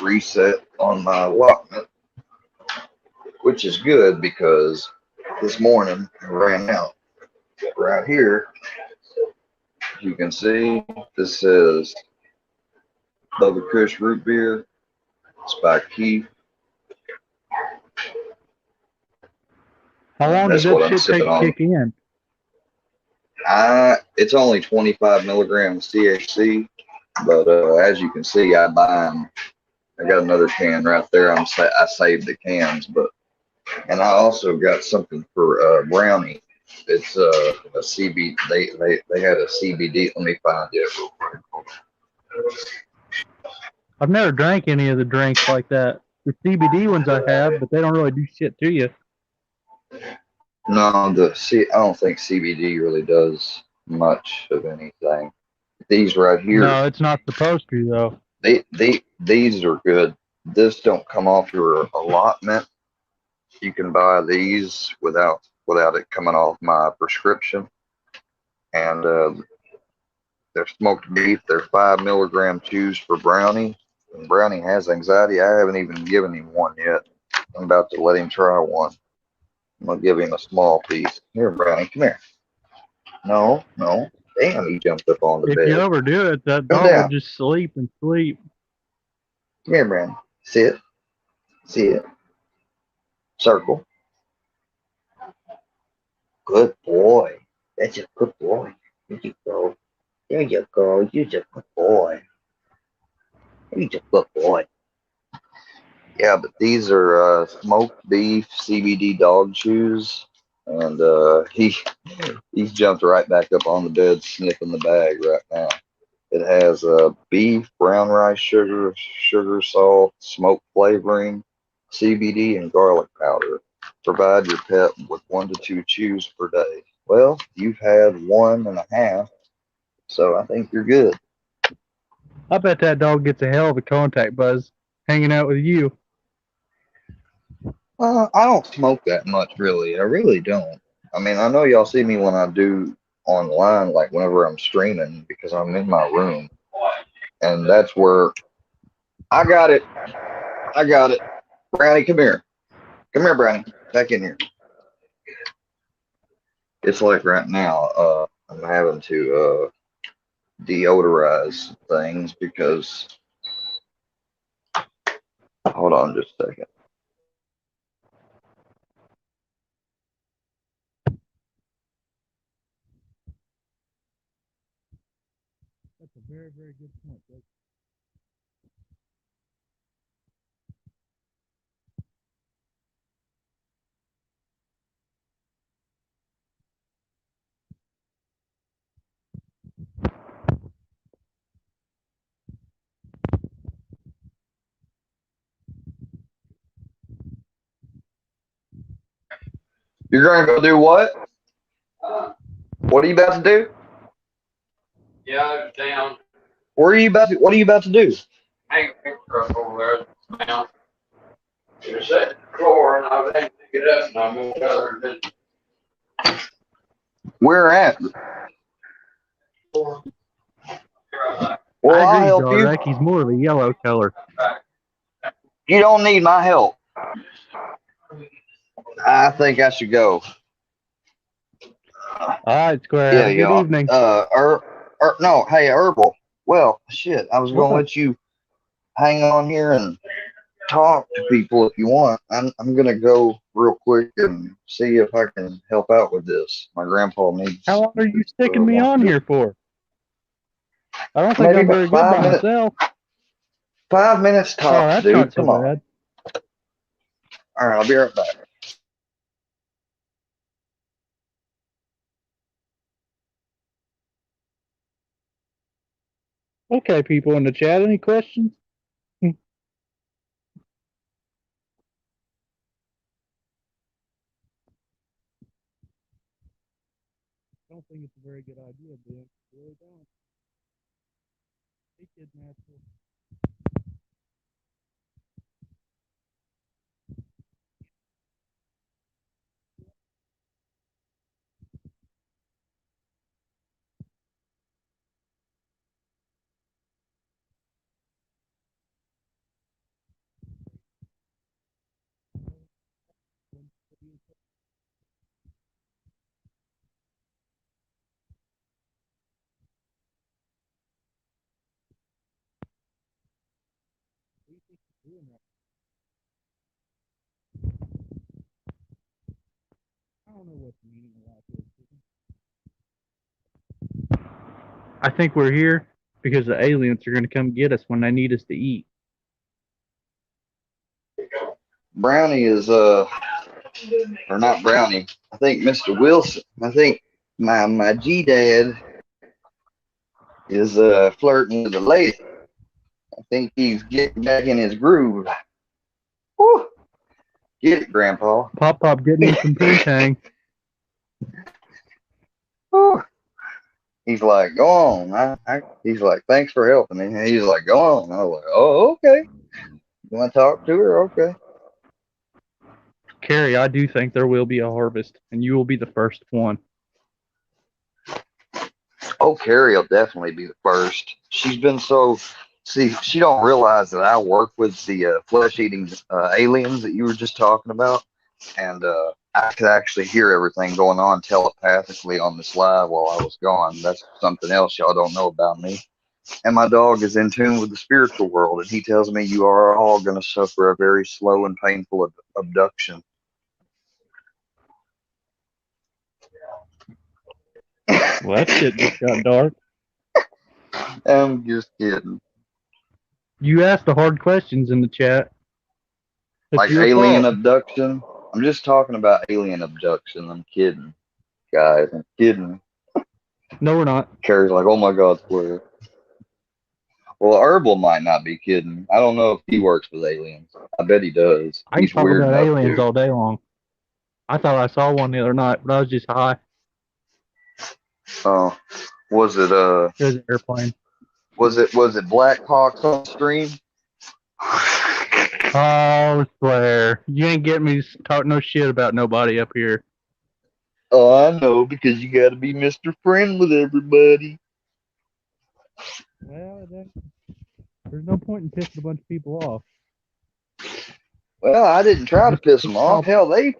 reset on my allotment, which is good because this morning I ran out. Right here, you can see this says Bubba Kush root beer. It's by Keith. How long does That's that what I'm shit take sipping to on. kick in? It's only 25 milligrams THC, but as you can see, I buy them. I got another can right there. I saved the cans, and I also got something for brownie. It's a CBD. They had a CBD. Let me find it real quick. Hold on. I've never drank any of the drinks like that. The CBD ones I have, but they don't really do shit to you. No, I don't think CBD really does much of anything. These right here, No, it's not supposed to, though. these are good. This don't come off your allotment. You can buy these without it coming off my prescription. And they're smoked beef. They're 5 milligram chews for Brownie. And Brownie has anxiety. I haven't even given him one yet. I'm about to let him try one. I'm gonna give him a small piece. Here, Brownie, come here. No, no. Damn, he jumped up on the If you bed. overdo it, that Come dog will down. just sleep and sleep. Come here, Brownie. Sit. Sit. Circle. Good boy. That's a good boy. There you go. There you go. You're a good boy. You're a good boy. Yeah, but these are smoked beef CBD dog chews, and he's jumped right back up on the bed, sniffing the bag right now. It has beef, brown rice sugar, sugar, salt, smoke flavoring, CBD, and garlic powder. Provide your pet with 1 to 2 chews per day. Well, you've had 1.5, so I think you're good. I bet that dog gets a hell of a contact buzz hanging out with you. I don't smoke that much, really. I really don't. I mean, I know y'all see me when I do online, like whenever I'm streaming, because I'm in my room, and that's where I got it. I got it. Brownie, come here. Come here, Brownie. Back in here. It's like right now, I'm having to deodorize things because Hold on just a second. That's a very, very good point. You're going to go do what? What are you about to do? Yeah, I was down. Where are you about to? What are you about to do? Hang picture up over there down. It was at the floor and I was able to pick it up and I moved over to Where at? the Well, I I'll agree, help you. Jarek. He's more of a yellow color. You don't need my help. I think I should go. All right, Square. Yeah, Have a good yeah. evening. No, hey, Herbal. Well, shit, I was gonna What? let you hang on here and talk to people if you want. I'm gonna go real quick and see if I can help out with this. My grandpa needs. How long are you sticking me wants on to- here for? I don't think Maybe I'm about very good 5 by minutes. myself. 5 minutes Oh, tops, that's dude. not so Come on. bad. All right, I'll be right back. Okay, people in the chat, any questions? I don't think it's a very good idea, Ben. I really don't. Hey, Kid Natural. What do you think you're doing right now? I don't know what the meaning of that is. I think we're here because the aliens are going to come get us when they need us to eat. Brownie is or not Brownie. I think Mr. Wilson. I think my G dad is flirting with a lady. I think he's getting back in his groove. Woo. Get it, Grandpa. Pop getting him some poontang. Woo. He's like, go on. He's like, thanks for helping me. And he's like, go on. I was like, oh, okay. You want to talk to her? Okay. Carrie, I do think there will be a harvest, and you will be the first one. Oh, Carrie will definitely be the first. She's been so. See, she don't realize that I work with the flesh-eating aliens that you were just talking about, and I could actually hear everything going on telepathically on this live while I was gone. That's something else y'all don't know about me. And my dog is in tune with the spiritual world, and he tells me you are all going to suffer a very slow and painful abduction. Well, that shit just got dark. I'm just kidding. You asked the hard questions in the chat. It's Like your alien fault. abduction. I'm just talking about alien abduction. I'm kidding, guys. I'm kidding. No, we're not. Carrie's like, oh my God, Square. Well, Herbal might not be kidding. I don't know if he works with aliens. I bet he does. I can He's talk weird about enough aliens to. all day long. I thought I saw one the other night, but I was just high. Oh, was it It was an airplane. Was it Black Hawks on stream? Oh, Square. You ain't getting me to talk no shit about nobody up here. Oh, I know, because you got to be Mr. Friend with everybody. Well, there's no point in pissing a bunch of people off. Well, I didn't try to piss them off. Hell, they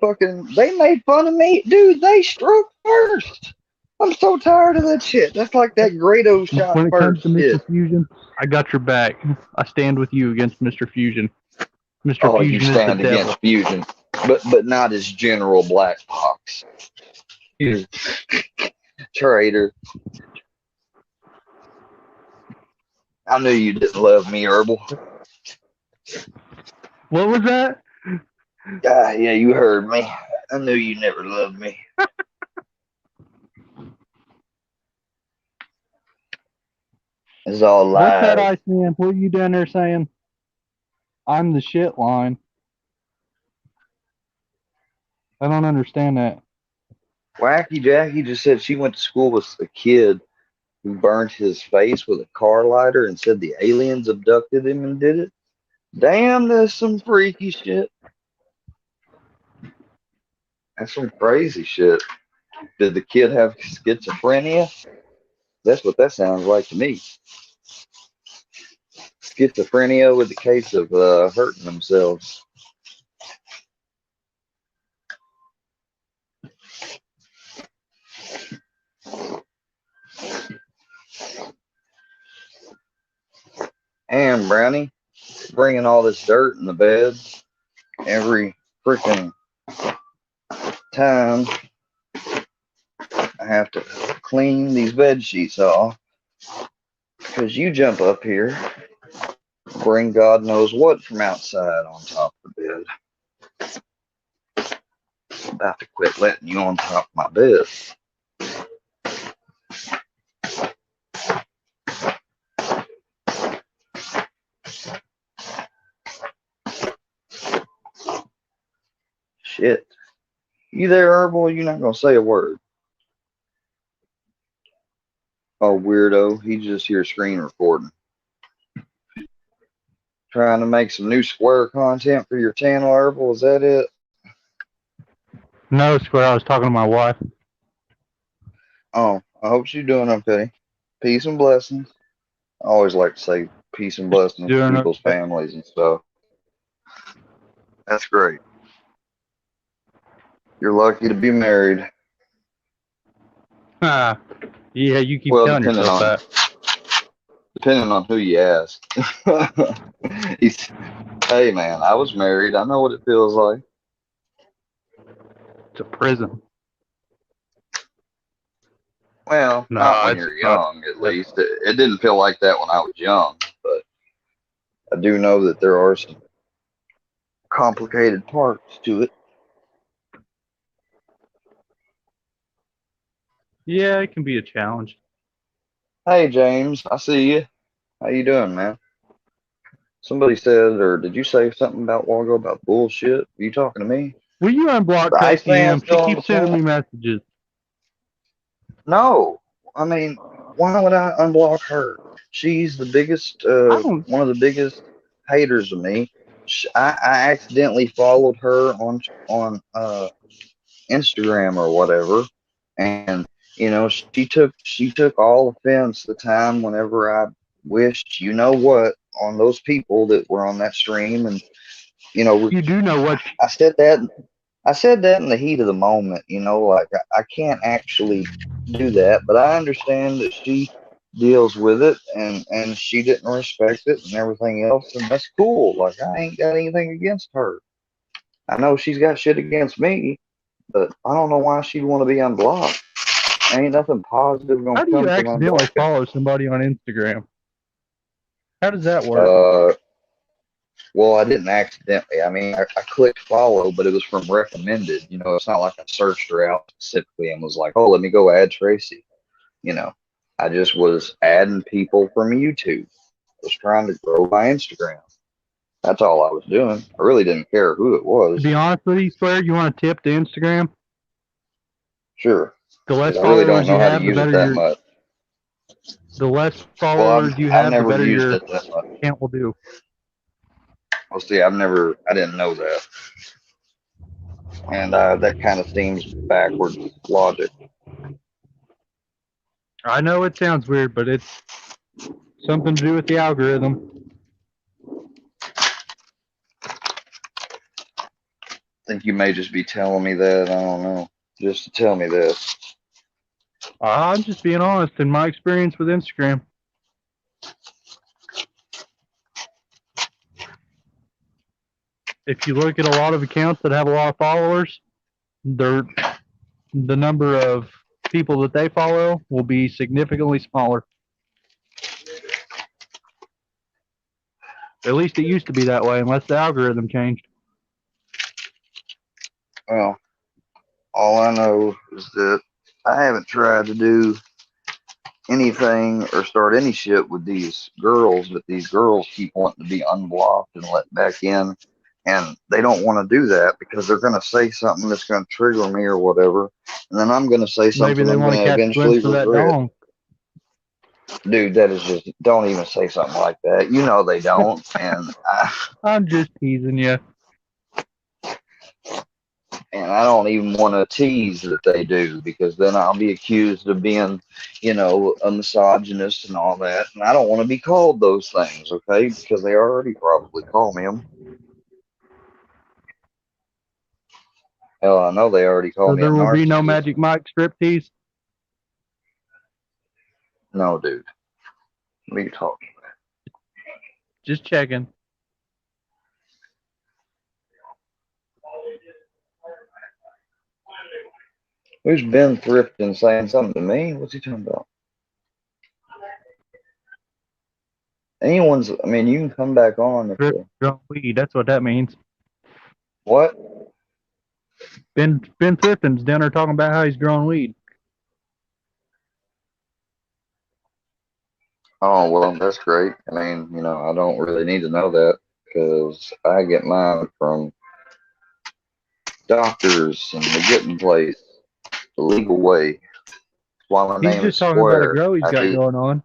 made fun of me. Dude, they struck first. I'm so tired of that shit. That's like that Grado shot When it comes first to Mr. shit. Fusion, I got your back. I stand with you against Mr. Fusion. Mr. Oh, you Fusion is the stand devil. against fusion, but not as General Black Fox. You traitor. I knew you didn't love me, Herbal. What was that? Yeah, you heard me. I knew you never loved me. It's all What's that, lies. Iceman? What are you down there saying? I'm the shit line. I don't understand that. Wacky Jackie just said she went to school with a kid who burnt his face with a car lighter and said the aliens abducted him and did it. Damn, that's some freaky shit. That's some crazy shit. Did the kid have schizophrenia? That's what that sounds like to me. Schizophrenia with the case of hurting themselves. And Brownie, bringing all this dirt in the bed every freaking time I have to clean these bed sheets off because you jump up here, bring God knows what from outside on top of the bed. I'm about to quit letting you on top of my bed. Shit. You there, Herbal? You're not gonna say a word. Oh, weirdo. He's just here screen recording. Trying to make some new square content for your channel, Herbal. Is that it? No, Square, I was talking to my wife. Oh, I hope she's doing okay. Peace and blessings. I always like to say peace and blessings to Doing people's okay. families and stuff. That's great. You're lucky to be married. Yeah, you keep Well, telling yourself that. depending on who you ask. Hey man, I was married. I know what it feels like. It's a prison. Well, No, not when it's you're not. young, at least. It didn't feel like that when I was young, but I do know that there are some complicated parts to it. Yeah, it can be a challenge. Hey James, I see you. How you doing, man? Somebody said, or did you say something about a while ago about bullshit? Are you talking to me? Will you unblock The Cut Iceman DM? She still on the keeps sending me phone? messages. No. I mean, why would I unblock her? She's the biggest, I don't. one of the biggest haters of me. I accidentally followed her on Instagram or whatever, and she took all offense the time whenever I wished what on those people that were on that stream, and You do know what? I said that I said that in the heat of the moment, like I can't actually do that, but I understand that she deals with it and she didn't respect it and everything else, and that's cool. Like I ain't got anything against her. I know she's got shit against me, but I don't know why she'd want to be unblocked. Ain't nothing positive gonna How do you come from accidentally unblocking. follow somebody on Instagram? How does that work? Well, I didn't accidentally. I mean, I clicked follow, but it was from recommended. It's not like I searched her out specifically and was like, oh, let me go add Tracy. You know, I just was adding people from YouTube. I was trying to grow my Instagram. That's all I was doing. I really didn't care who it To was. be honest with you, Square, you want to tip to Instagram? Sure. The less Because I really don't followers you know how to have, the use it better that your. much. The less Well, followers you I've have, the never better used your it that much. account will do. Well, see, I didn't know that. And that kind of seems backwards logic. I know it sounds weird, but it's something to do with the algorithm. I think you may just be telling me that. I don't know. Just to tell me this. I'm just being honest in my experience with Instagram. if you look at a lot of accounts that have a lot of followers, the number of people that they follow will be significantly smaller. At least it used to be that way, unless the algorithm changed. Well, all I know is that I haven't tried to do anything or start any shit with these girls, but these girls keep wanting to be unblocked and let back in. And they don't want to do that because they're going to say something that's going to trigger me or whatever. And then I'm going to say Maybe something they I'm want going to to catch a eventually glimpse of that regret. dong. Dude, that is just, don't even say something like that. You know they don't. And I'm just teasing you. I don't even want to tease that they do because then I'll be accused of being, you know, a misogynist and all that. And I don't want to be called those things, okay? Because they already probably call me them. Hell, I know they already call So me a there will be no narcissist. Magic Mike striptease? No, dude. What are you talking about? Just checking. Who's been thrifting saying something to me? What's he talking about? Anyone's, I mean, you can come back on if you, Growing weed, that's what that means. what? Ben Thrifton's down there talking about how he's growing weed. Oh, well, that's great. I mean, you know, I don't really need to know that because I get mine from doctors and the getting place the legal way. Why my He's name is just talking about a Square. grow he's I got do. going on.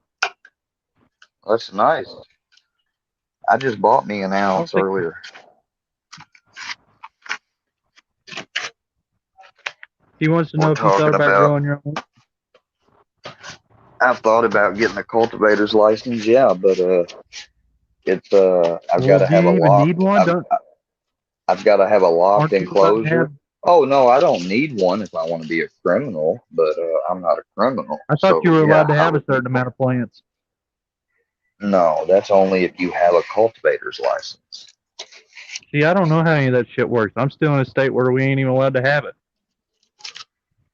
That's nice. I just bought me an ounce earlier. He wants to know We're if you thought talking about about. growing your own. I've thought about getting a cultivator's license, yeah, but it's I've got Well, to do have a you even need locked. one? I've got to have a locked Aren't you allowed to enclosure. have? Oh no, I don't need one if I want to be a criminal, but I'm not a criminal. I thought you So were yeah, allowed to I have a would need certain one. amount of plants. No, that's only if you have a cultivator's license. See, I don't know how any of that shit works. I'm still in a state where we ain't even allowed to have it.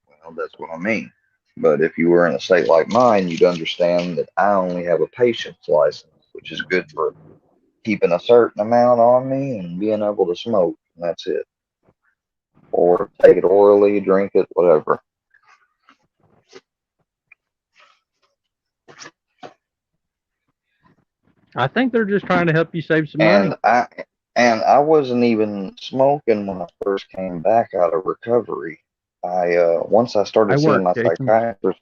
Well, that's what I mean. But if you were in a state like mine, you'd understand that I only have a patient's license, which is good for keeping a certain amount on me and being able to smoke, and that's it. Or take it orally, drink it, whatever. I think they're just trying to help you save some money. And I wasn't even smoking when I first came back out of recovery. Once I started seeing my Jason. psychiatrist,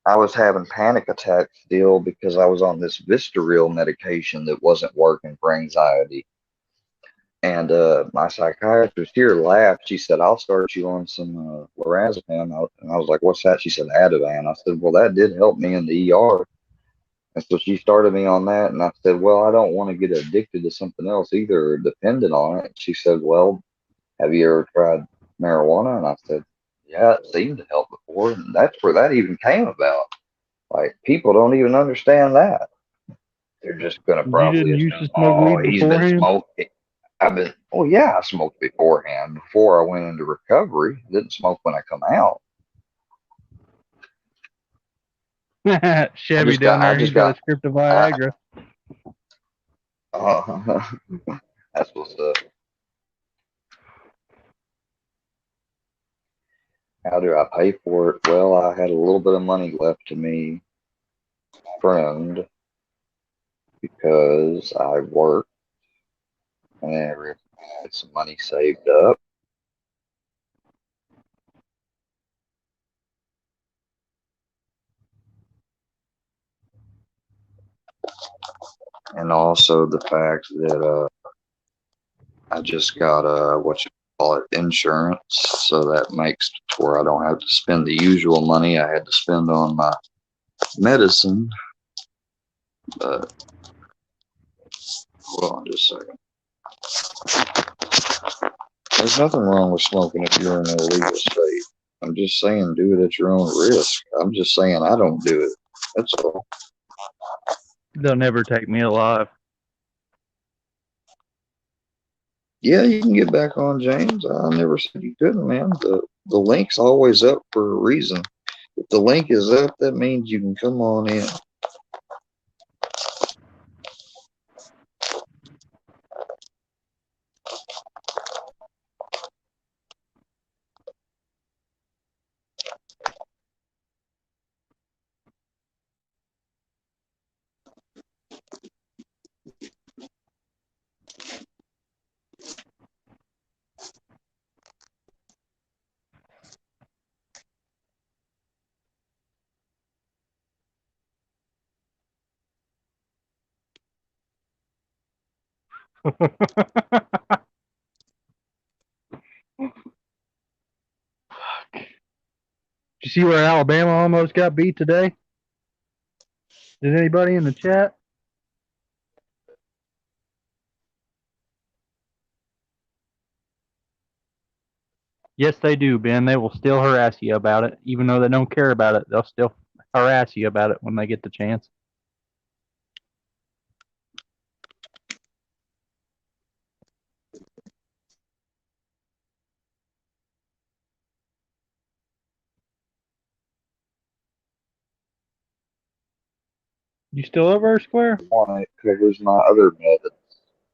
I was having panic attacks still because I was on this Vistaril medication that wasn't working for anxiety. And my psychiatrist here laughed. She said, "I'll start you on some lorazepam." And I was like, "What's that?" She said, "Ativan." I said, "Well, that did help me in the ER." And so she started me on that, and I said, "Well, I don't want to get addicted to something else either, or dependent on it." And she said, "Well, have you ever tried marijuana?" And I said, "Yeah, it seemed to help before." And that's where that even came about. Like, people don't even understand that. They're just going to You probably didn't used assume, to smoke "Oh, weed he's been beforehand? smoking." Oh, yeah, I smoked beforehand. Before I went into recovery, I didn't smoke when I come out. Chevy down there, he's got a script of Viagra. That's what's up. How do I pay for it? Well, I had a little bit of money left to me, friend, because I worked and I had some money saved up. And also the fact that I just got what you call it, insurance, so that makes to where I don't have to spend the usual money I had to spend on my medicine. But hold on just a second. There's nothing wrong with smoking if you're in an illegal state. I'm just saying do it at your own risk. I'm just saying I don't do it. That's all. They'll never take me alive. Yeah, you can get back on, James. I never said you couldn't, man. The link's always up for a reason. If the link is up, that means you can come on in. Did you see where Alabama almost got beat today? Did anybody in the chat? Yes, they do, Ben. They will still harass you about it. Even though they don't care about it, they'll still harass you about it when they get the chance. You still over, Square? On it covers my other method,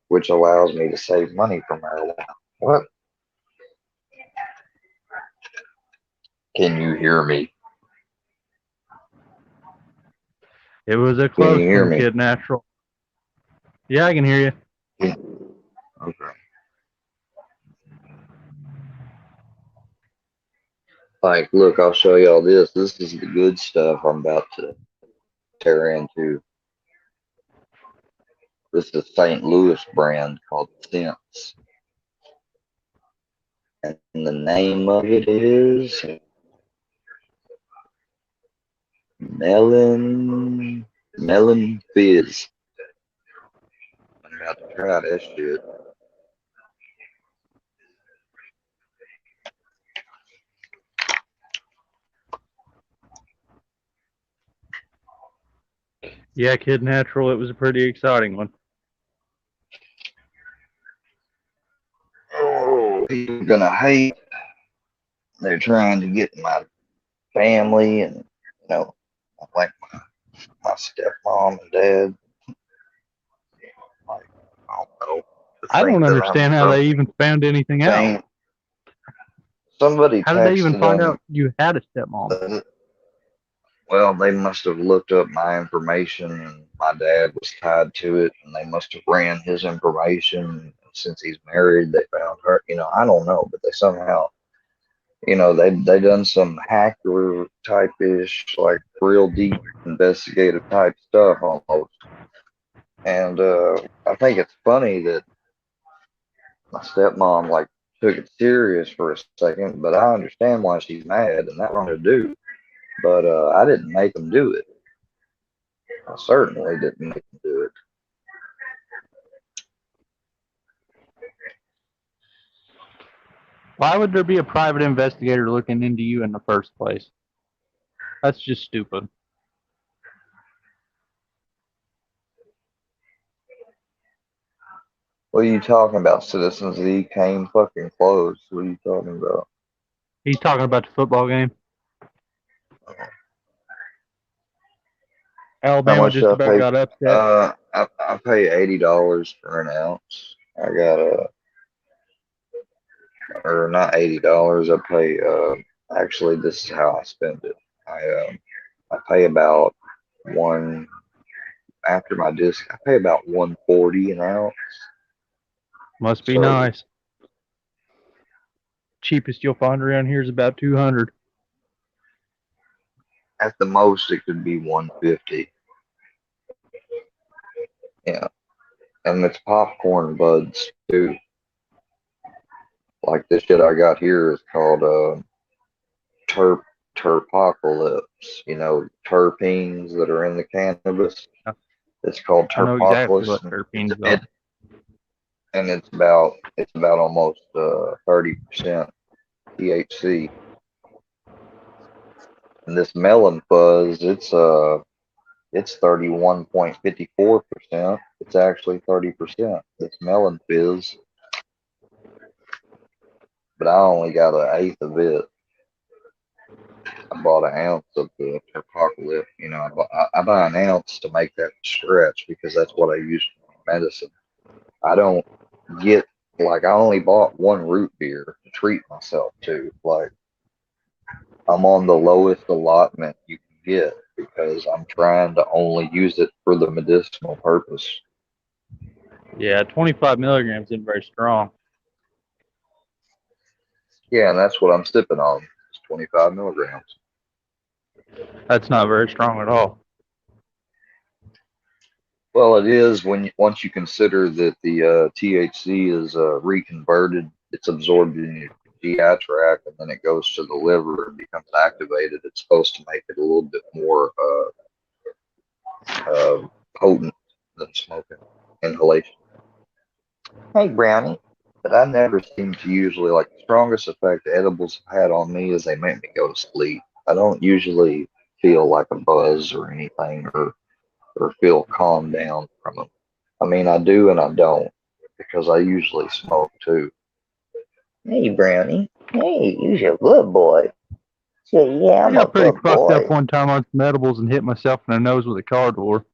which allows me to save money from marijuana. What? Can you hear me? It was a Can you close hear one, me? Kid Natural. Yeah, I can hear you. Okay. Like, look, I'll show y'all this. This is the good stuff I'm about to tear into. This is a St. Louis brand called Sense. And the name of it is Melon Fizz. I'm about to try that shit. Yeah, Kid Natural. It was a pretty exciting one. Oh, people are gonna hate. They're trying to get my family and like my stepmom and dad. Like, I don't know. To I think don't that I'm understand how some they even found anything out. thing. Somebody How did they even texted find them. out you had a stepmom? Well, they must have looked up my information, and my dad was tied to it, and they must have ran his information. Since he's married, they found her. I don't know, but they somehow, they done some hacker type ish, like real deep investigative type stuff almost. And I think it's funny that my stepmom like took it serious for a second, but I understand why she's mad, and that wrong to do. But I didn't make them do it. I certainly didn't make them do it. Why would there be a private investigator looking into you in the first place? That's just stupid. What are you talking about, citizens? He came fucking close. What are you talking about? He's talking about the football game. How Alabama much just do I about pay? got upset. I pay $80 for an ounce. I got or not $80. I pay. Actually, this is how I spend it. I pay about one after my disc. I pay about 140 an ounce. Must be So nice. Cheapest you'll find around here is about 200. at the most, it could be 150. Yeah, and it's popcorn buds too. Like this shit I got here is called terp terpocalypse. Terpenes that are in the cannabis. It's called I know exactly terpocalypse. what terpenes are. And it's about almost 30% THC. And this melon fuzz, it's 31.54%. It's actually 30%. This melon fizz but I only got an eighth of it. I bought an ounce of the apocalypse. You know, I buy an ounce to make that stretch because that's what I use for my medicine. I don't get like I only bought one root beer to treat myself to. Like I'm on the lowest allotment you can get because I'm trying to only use it for the medicinal purpose. Yeah, 25 milligrams isn't very strong. Yeah, and that's what I'm sipping on. It's 25 milligrams. That's not very strong at all. Well, it is when once you consider that the THC is reconverted, it's absorbed in your GI tract, and then it goes to the liver and becomes activated. It's supposed to make it a little bit more potent than smoking inhalation. Hey, Brownie. But I never seem to usually like the strongest effect edibles have had on me is they make me go to sleep. I don't usually feel like a buzz or anything or feel calmed down from them. I mean, I do and I don't because I usually smoke too. Hey, Brownie. Hey, you're a good boy. Yeah, I I'm a got pretty good fucked up boy. one time on some edibles and hit myself in the nose with a car door.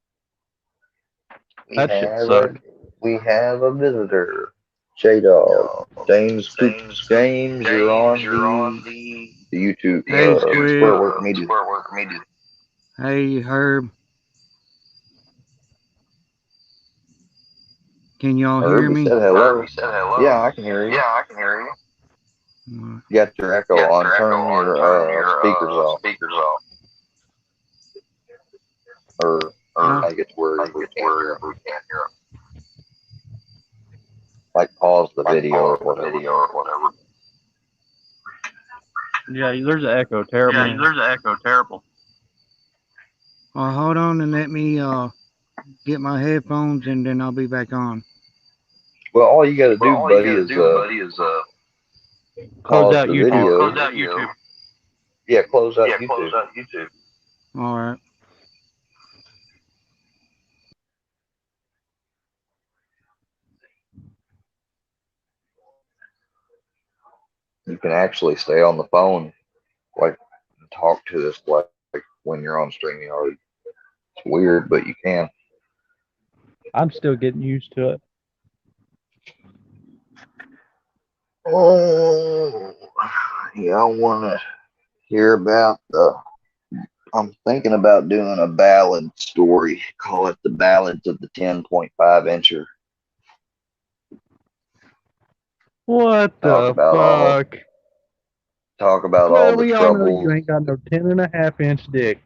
That shit sucked. We have a visitor. J-Dog. James, James, you're on the YouTube Hey, Squid. Square Work Media. Hey, Herb. Can y'all hear Herbie me? said hello. Yeah, I can hear you. Alright. You got your echo on. Turn your speakers off. Or make it to where we can't hear 'em. Like pause the video or whatever. Yeah, there's an echo. Terrible. Well, hold on and let me get my headphones and then I'll be back on. Well, all you gotta do, buddy, is Close pause out the YouTube. video. Yeah, close out YouTube. Alright. You can actually stay on the phone, like, and talk to this like when you're on StreamYard. It's weird, but you can. I'm still getting used to it. Oh, y'all want to hear about the? I'm thinking about doing a ballad story. Call it the Ballads of the 10.5 incher. What the fuck? Talk about all Well, the we all know you troubles. ain't got no 10.5 inch dick.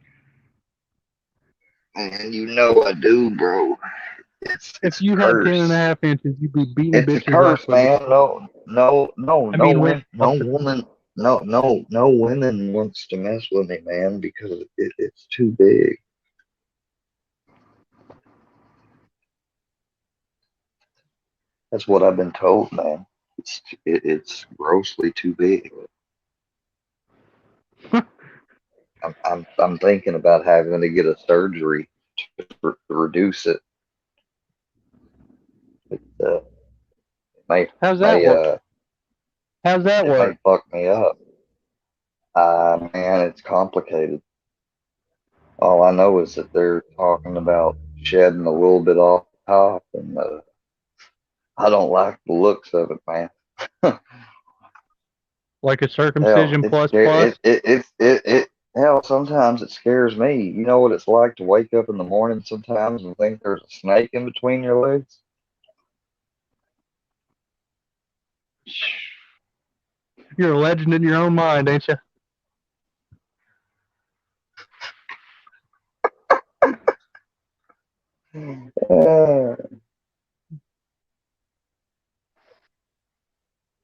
And you know I do, bro. If you had 10.5 inches, you'd be beating It's a bitches curse, up with it. man. No women wants to mess with me, man, because it's too big. That's what I've been told, man. It's grossly too big. I'm thinking about having to get a surgery to reduce it. It may How's that work? it may fuck me up. Man, it's complicated. All I know is that they're talking about shedding a little bit off the top, and I don't like the looks of it, man. Like a circumcision plus. Hell, sometimes it scares me. You know what it's like to wake up in the morning sometimes and think there's a snake in between your legs? You're a legend in your own mind, ain't you?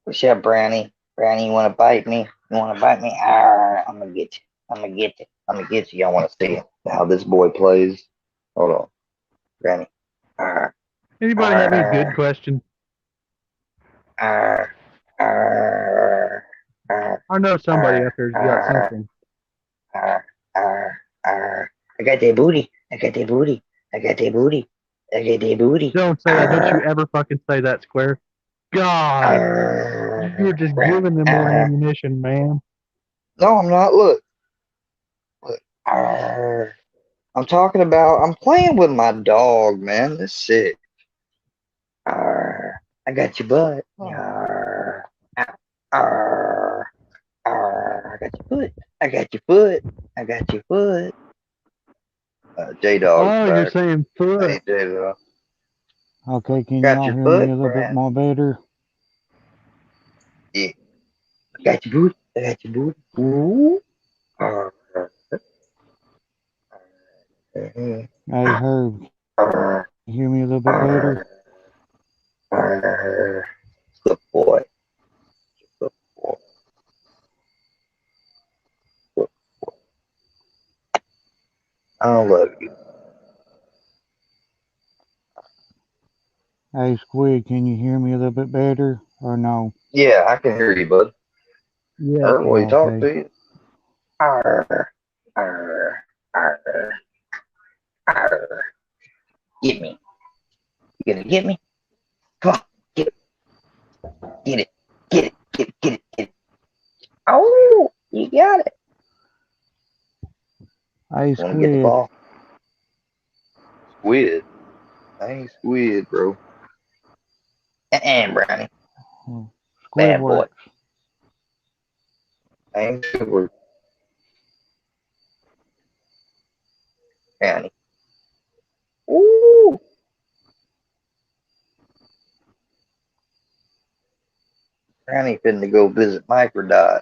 What's up, Brownie? Brownie, you want to bite me? You want to bite me? Arr, I'm gonna get you. I'm gonna get you. I'm gonna get you. Y'all want to see how this boy plays? Hold on, Brownie. Arr, Anybody have any good questions? arr, arr, arr, I know somebody out there's got something. arr, arr, arr. I got that booty. I got that booty. I got that booty. I got that booty. Don't say that. Don't you ever fucking say that, Square. God, you're just giving them more ammunition, man. No, I'm not. Look. I'm talking about. I'm playing with my dog, man. That's sick. I got your butt. I got your foot. I got your foot. I got your foot. J Dog's Oh, you're back. saying foot. Hey, J Dog. Okay, can Got y'all your hear me foot, a little bit friend. more better? Yeah. I got your boot. I got your boot. Ooh. Hey, Herb, can you hear me a little bit better? Good boy. Good boy. Good boy. I love you. Hey, Squid, can you hear me a little bit better or no? Yeah, I can hear you, bud. Yeah. Will you talk Okay. to you? Arr, arr, arr, arr. Get me. You gonna get me? Come on. Get it. Get it. Get it. Get it. Get it. Get it. Oh, you got it. Hey, Want to get the Squid. ball? Squid. I ain't squid, bro. Brownie. Bad boy. Squidworks. I ain't squid. Brownie. Ooh. Brownie finna go visit Microdot.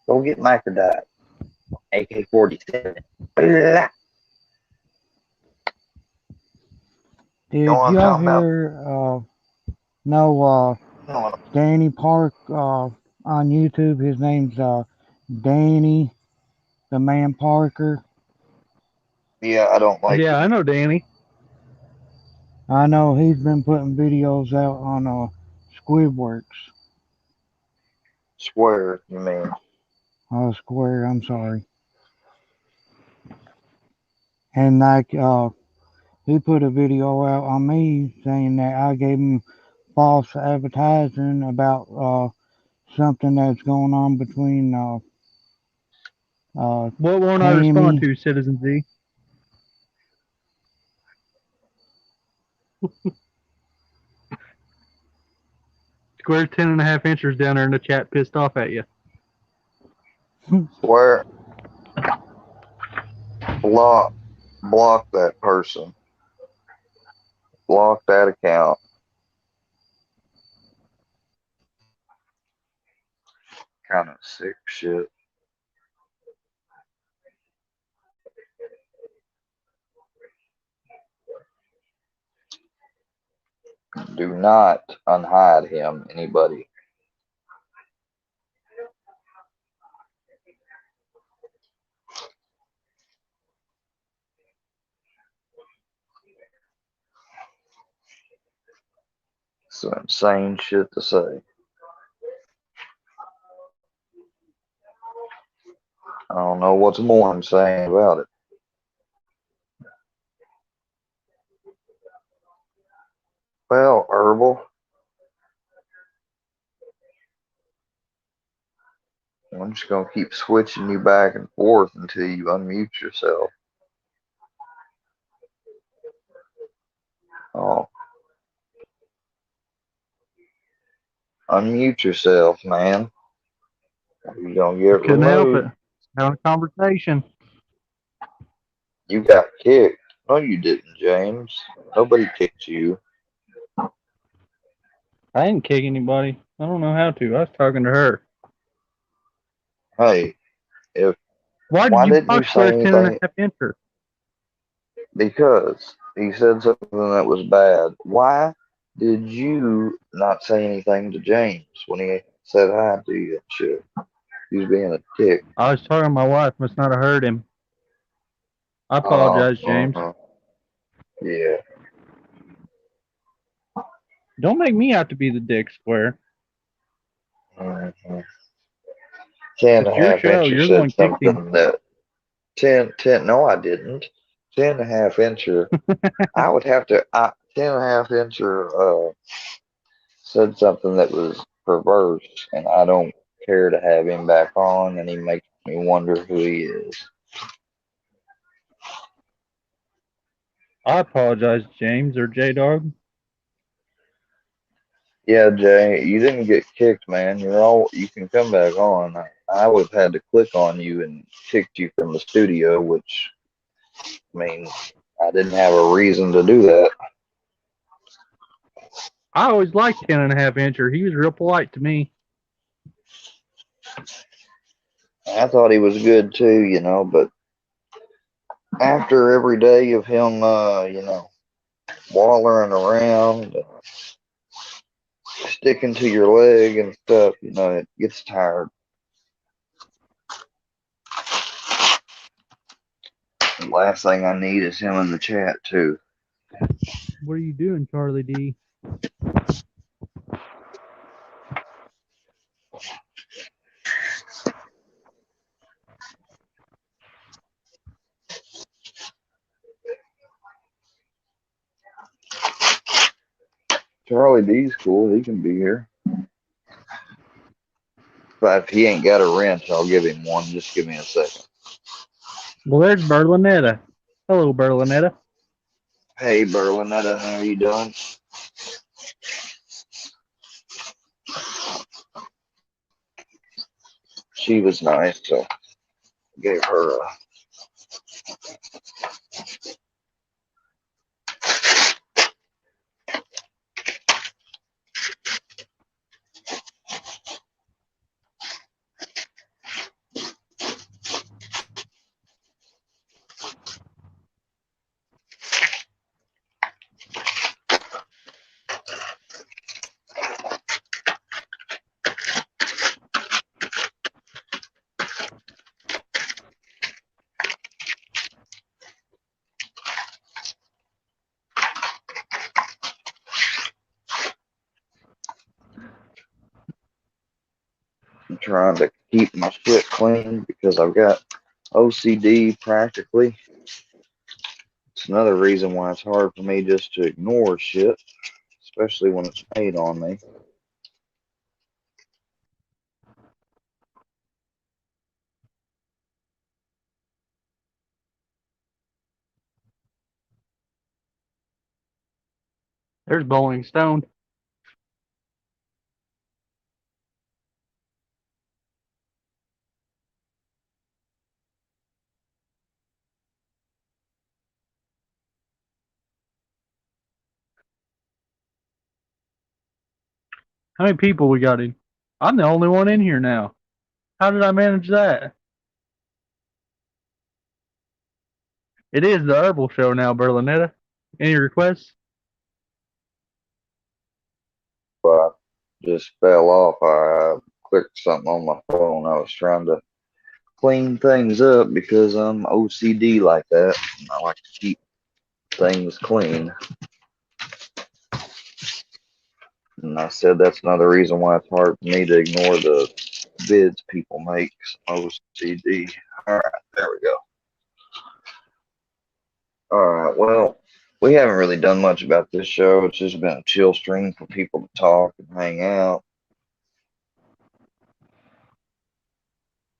Go get Microdot. AK-47. Blah. You know Did what I'm y'all talking about? hear, You know what Danny Park, on YouTube? His name's, Danny, the man Parker. Yeah, I don't like Yeah, it. I know Danny. I know he's been putting videos out on, Squidworks. Swear, you mean. Square, I'm sorry. And like, he put a video out on me saying that I gave him false advertising about something that's going on between What won't I respond Tammy. to, Citizen Z? Square 10.5 inches down there in the chat, pissed off at you. Swear, block that person. Block that account. Kind of sick shit. Do not unhide him, anybody. Some insane shit to say. I don't know what's more insane about it. Well, Herbal, I'm just gonna keep switching you back and forth until you unmute yourself. Oh, unmute yourself, man. You gonna get Couldn't help it. removed. Having a conversation. You got kicked. No, you didn't, James. Nobody kicked you. I didn't kick anybody. I don't know how to. I was talking to her. Hey, if Why did why you didn't you block say Square 10 and a anything? half incher? Because he said something that was bad. Why did you not say anything to James when he said hi to you and shit? He was being a dick. I was talking to my wife. Must not have heard him. I apologize, James. Yeah. Don't make me out to be the dick, Square. Mm-hmm. 10 and It's a your half show. incher You're the said one kicked him. something that 10, no, I didn't. 10 and a half incher, I would have to, 10 and a half incher, said something that was perverse, and I don't care to have him back on, and he makes me wonder who he is. I apologize, James or J Dog. Yeah, Jay, you didn't get kicked, man. You can come back on. I would have had to click on you and kicked you from the studio, which means I didn't have a reason to do that. I always liked 10.5 incher. He was real polite to me. I thought he was good too, but after every day of him, wallering around, sticking to your leg and stuff, it gets tired. The last thing I need is him in the chat too. What are you doing, Charlie D? Charlie D's cool. He can be here. But if he ain't got a wrench, I'll give him one. Just give me a second. Well, there's Berlinetta. Hello, Berlinetta. Hey, Berlinetta, how are you doing? She was nice, so gave her a. I'm trying to keep my shit clean because I've got OCD practically. It's another reason why it's hard for me just to ignore shit, especially when it's made on me. There's Bowling Stone. How many people we got in? I'm the only one in here now. How did I manage that? It is the Herbal Show now, Berlinetta. Any requests? I just fell off. I clicked something on my phone. I was trying to clean things up because I'm OCD like that. And I like to keep things clean. And I said that's another reason why it's hard for me to ignore the vids people make. OCD. All right, there we go. All right, well, we haven't really done much about this show. It's just been a chill stream for people to talk and hang out.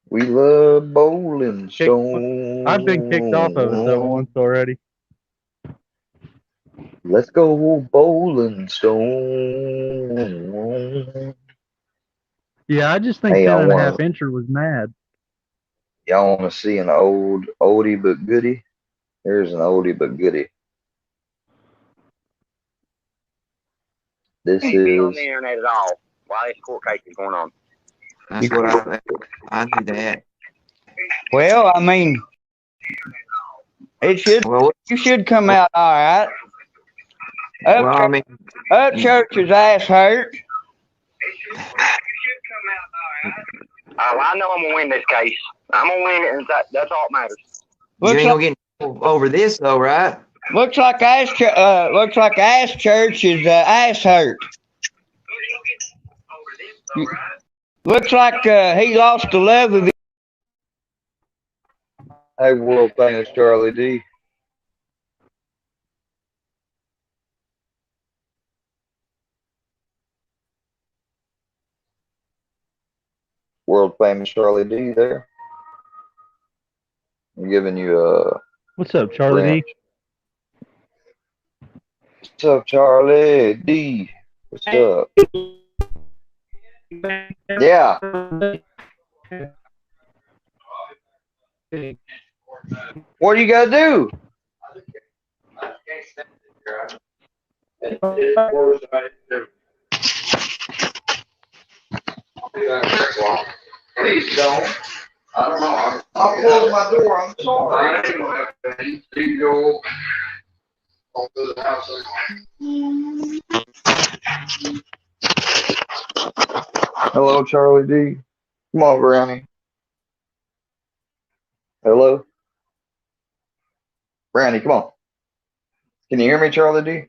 We love bowling stone. I've been kicked off of it though once already. Let's go bowling stone. Yeah, I just think Hey, 10.5 incher was mad. y'all want to see an old oldie but goodie? Here's an oldie but goodie. This Can't be on is. the internet at all while this court case is going on. That's what I do that. Well, I mean, it should Well, you should come out all right. Up, well, I mean, up church's ass hurt. I know I'm gonna win this case. I'm gonna win it, and that's all that matters. you Looks ain't like, gonna get over this though, right? looks like ass church is ass hurt. Looks like he lost the love of it. Hey, world famous Charlie D. world famous Charlie D there. I'm giving you a What's up, Charlie Brent. D? What's up, Charlie D? What's up? Yeah. What do you gotta do? Please don't. I don't know. I'll close my door. I'm sorry. You go to the house. Hello, Charlie D. Come on, Brownie. Hello? Brownie, come on. Can you hear me, Charlie D?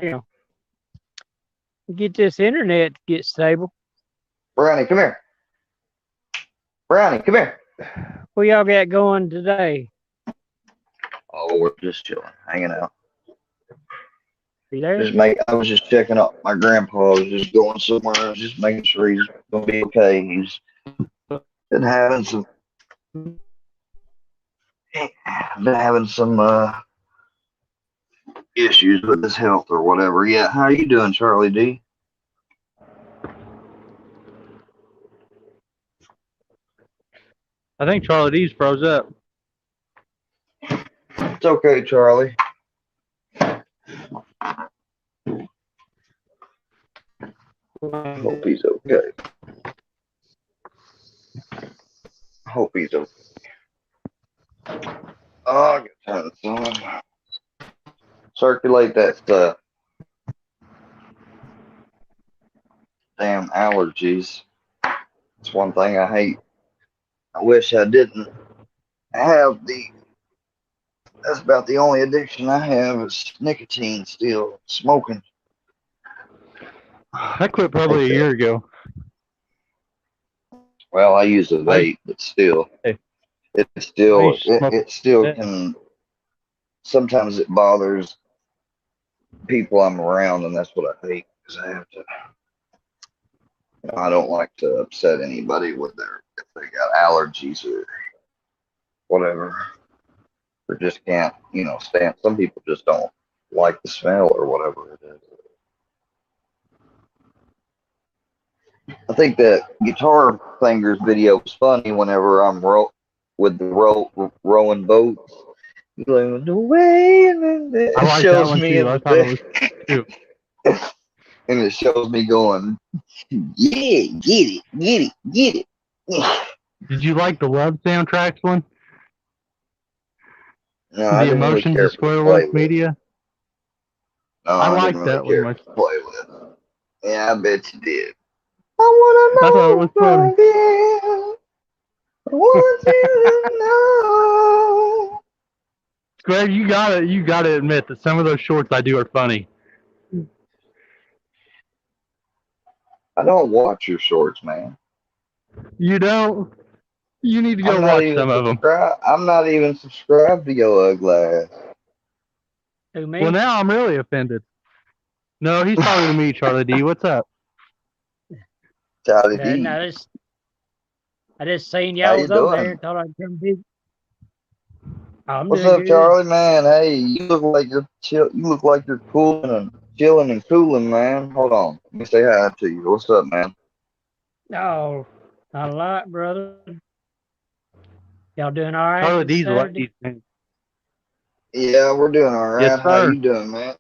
Yeah. Get this internet to get stable. Brownie, come here. Brownie, come here. What y'all got going today? Oh, we're just chilling, hanging out. You there? I was just checking up. My grandpa was just going somewhere. I was just making sure he's gonna be okay. He's been having some issues with his health or whatever. Yeah, how are you doing, Charlie D? I think Charlie D's froze up. It's okay, Charlie. Hope he's okay. Hope he's okay. Oh, I got time to sun. Circulate that stuff. Damn allergies. It's one thing I hate. I wish I didn't have the. That's about the only addiction I have is nicotine still, smoking. I quit probably a year ago. Well, I use a vape, but still, Hey. it still can. Sometimes it bothers people I'm around, and that's what I hate because I have to. I don't like to upset anybody with if they got allergies or whatever, or just can't, stand. Some people just don't like the smell or whatever it is. I think that Guitar Fingers video was funny whenever I'm with the rowing boats. Going away, and it I like shows that one me too. in I the thought it was too. and it shows me going, yeah, get it. Did you like the Love Soundtracks one? No, I The didn't really Emotions care of for Square the One playlist. Media? No, I I like didn't that really care one for the playlist. Yeah, I bet you did. I want to I thought it know was funny. again. I want you to know. Greg, you gotta admit that some of those shorts I do are funny. I don't watch your shorts, man. You don't? You need to go I'm not watch even some of them. subscribed. I'm not even subscribed to your ugly ass. Who, me? Well, now I'm really offended. No, he's talking to me, Charlie D. What's up? Charlie D. No, I just seen How y'all you was over doing? there. Thought I'd come visit. I'm What's doing up, good. Charlie? Man, hey, you look like you're chill. You look like you're chilling and cooling, man. Hold on, let me say hi to you. What's up, man? Oh, not a lot, brother. Y'all doing all right? Charlie this D's Saturday? ladies, man. Yeah, we're doing all right. Yes, How sir. you doing, man?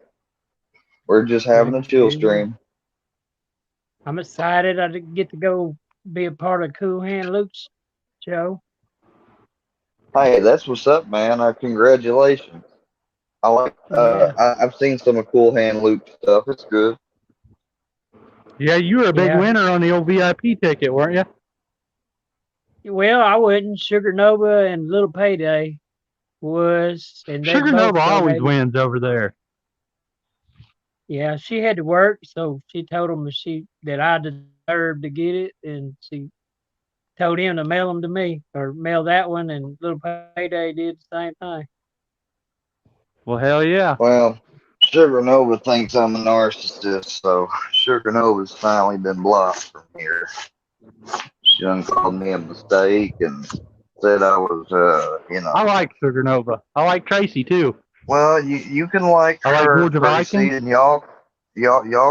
We're just having a chill stream. I'm excited. I get to go be a part of Cool Hand Luke's show. Hey, that's what's up, man. Congratulations. I like. I've seen some of Cool Hand Luke stuff. It's good. Yeah, you were a big winner on the old VIP ticket, weren't you? Well, I wouldn't. Sugar Nova and Little Payday was, and they Sugar both Nova always donated. wins over there. Yeah, she had to work, so she told him that I deserved to get it, and she told him to mail them to me, or mail that one, and Little Payday did the same thing. Well, hell yeah. Well, Sugar Nova thinks I'm a narcissist, so Sugar Nova's finally been blocked from here. She done called me a mistake and said I was, I like Sugar Nova. I like Tracy too. Well, you can like I like her, Georgia Tracy, Viking. and y'all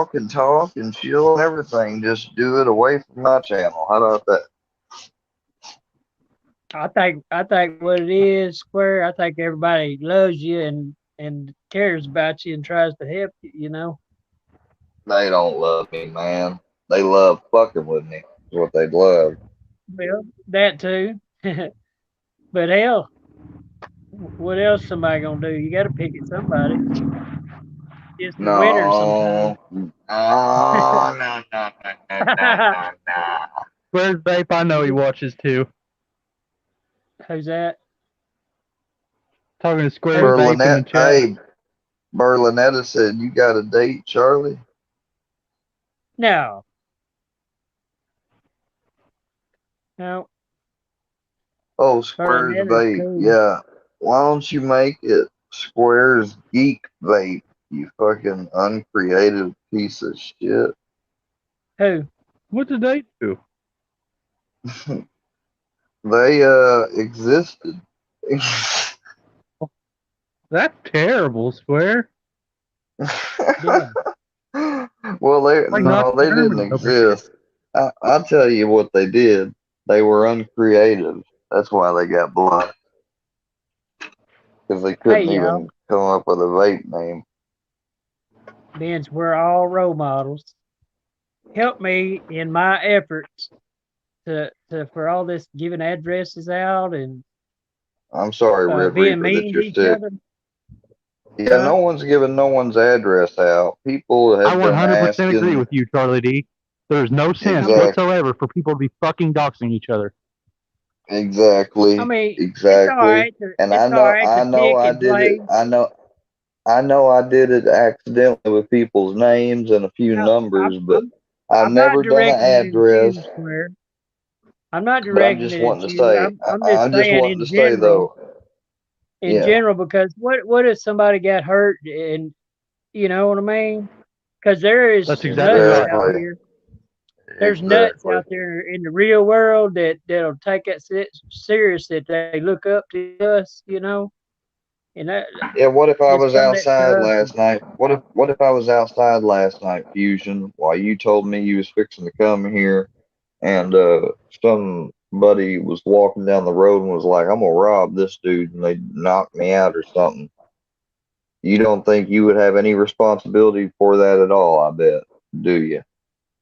can talk and chill and everything. Just do it away from my channel. How about that? I think what it is, Square. I think everybody loves you and cares about you and tries to help you. You know. They don't love me, man. They love fucking with me. Is what they love. Well, that too. But hell, what else somebody gonna do? You got to pick at somebody. It's the winner sometimes. No, no. Where's Vape? I know he watches too. Who's that? Talking to Square Vape in the Berlinette, chat. hey, Berlinetta said you got a date, Charlie. No. No. Oh, Square's Berlinetta's vape. cool. Yeah. Why don't you make it Square's Geek Vape, you fucking uncreative piece of shit? Who? What did they do? They existed. That's terrible, Square. Yeah. Well, Like no, not they didn't Germany over here. exist. I'll tell you what they did. They were uncreative. That's why they got blocked. Because they Hey, couldn't y'all. even come up with a vape name. Ben's we're all role models. Help me in my efforts to for all this giving addresses out and I'm sorry, Red being Reaper, that mean to you're each sick. other. Yeah, Huh? no one's giving no one's address out. People I have been 100% agree asking. with you, Charlie D. There's no sense Exactly. whatsoever for people to be fucking doxing each other. Exactly. I mean, Exactly. And it's all right to pick I and did it. play. I know I did it accidentally with people's names and a few No, numbers, but I've I'm not never done an directing it at address. you, Square. I'm not But I'm directing just it at wanting to you. say, I'm just I'm just saying wanting to say though, in yeah, general, because what if somebody got hurt and you know what I mean? Because there is That's exactly nuts right. out exactly, here. There's nuts exactly. out there in the real world that'll take that serious that they look up to us, you know. And that Yeah, what if I just was some of that outside stuff. last night? What if I was outside last night, Fusion, while you told me you was fixing to come here, and somebody was walking down the road and was like, "I'm gonna rob this dude," and they knocked me out or something. You don't think you would have any responsibility for that at all? I bet, do you?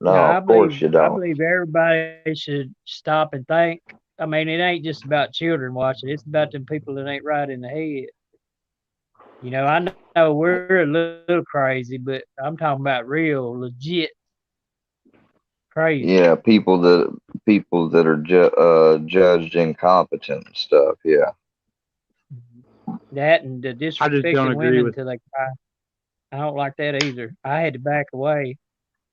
No, Now of course you I don't. believe everybody should stop and think. I mean, it ain't just about children watching. It's about them people that ain't right in the head. You know, I know we're a little crazy, but I'm talking about real, legit crazy. Yeah, people that are judged incompetent and stuff. Yeah, That and the I just don't disrespecting agree women with till they cry. I don't like that either. I had to back away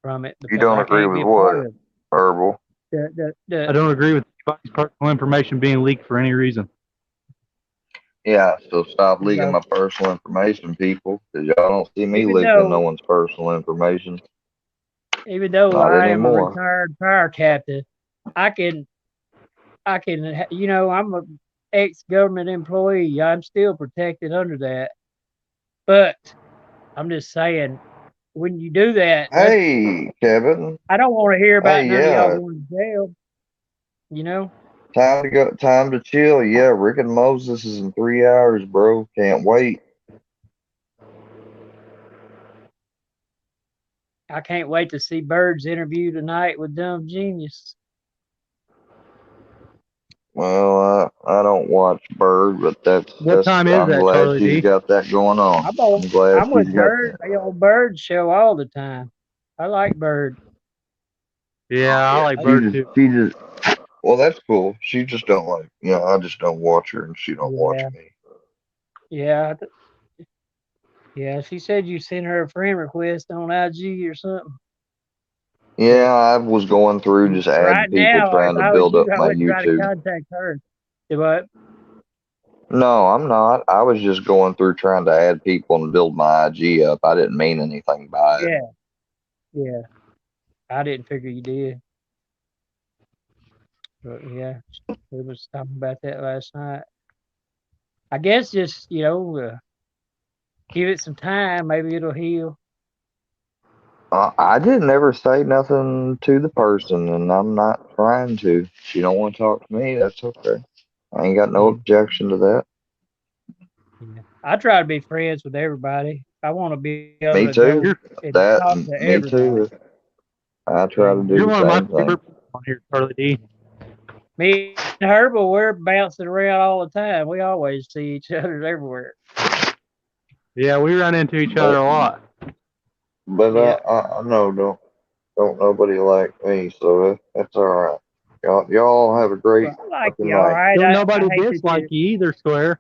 from it you because don't I agree can't with be a part what, of it. Herbal? I don't agree with anybody's personal information being leaked for any reason. Yeah, so stop You leaking know, my personal information, people, because y'all don't see me even leaking no though one's personal information. even though Not I am a anymore. retired fire captain, I can you know, I'm a ex-government employee. I'm still protected under that. But I'm just saying, when you do that, Hey, Kevin. I don't want to hear about Hey, none of y'all yeah. going to jail. You know, Time to go. Time to chill. Yeah, Rick and Moses is in 3 hours, bro. Can't wait. I can't wait to see Bird's interview tonight with Dumb Genius. Well, I don't watch Bird, but What time is I'm that, glad Charlie she's D? got that going on. I'm glad I'm she's with got Bird. that. I on Bird show all the time. I like Bird. Yeah, I like She Bird just, too. she just. Well, that's cool. She just don't like. I just don't watch her, and she don't watch Yeah, me. yeah, yeah. She said you sent her a friend request on IG or something. Yeah, I was going through just adding Right people, now, if trying to I was build you, up I my would try to YouTube. contact her. But No, I'm not. I was just going through trying to add people and build my IG up. I didn't mean anything by it. yeah, yeah. I didn't figure you did. But yeah, we was talking about that last night. I guess just give it some time. Maybe it'll heal. I didn't ever say nothing to the person, and I'm not trying to. If you don't want to talk to me, that's okay. I ain't got no Yeah, objection to that. yeah. I try to be friends with everybody. I want to be able Me to go too. You're and That, talk to me everybody. too. I try to And do you're the one of my same thing. favorite people on here, Charlie D. me and Herbal, we're bouncing around all the time. We always see each other everywhere. Yeah, we run into each other But a lot. Yeah. I know don't nobody like me, so that's all right. Y'all have a great Well, I like fucking you all night. right. Don't I nobody hate that dislike you. you either, Square.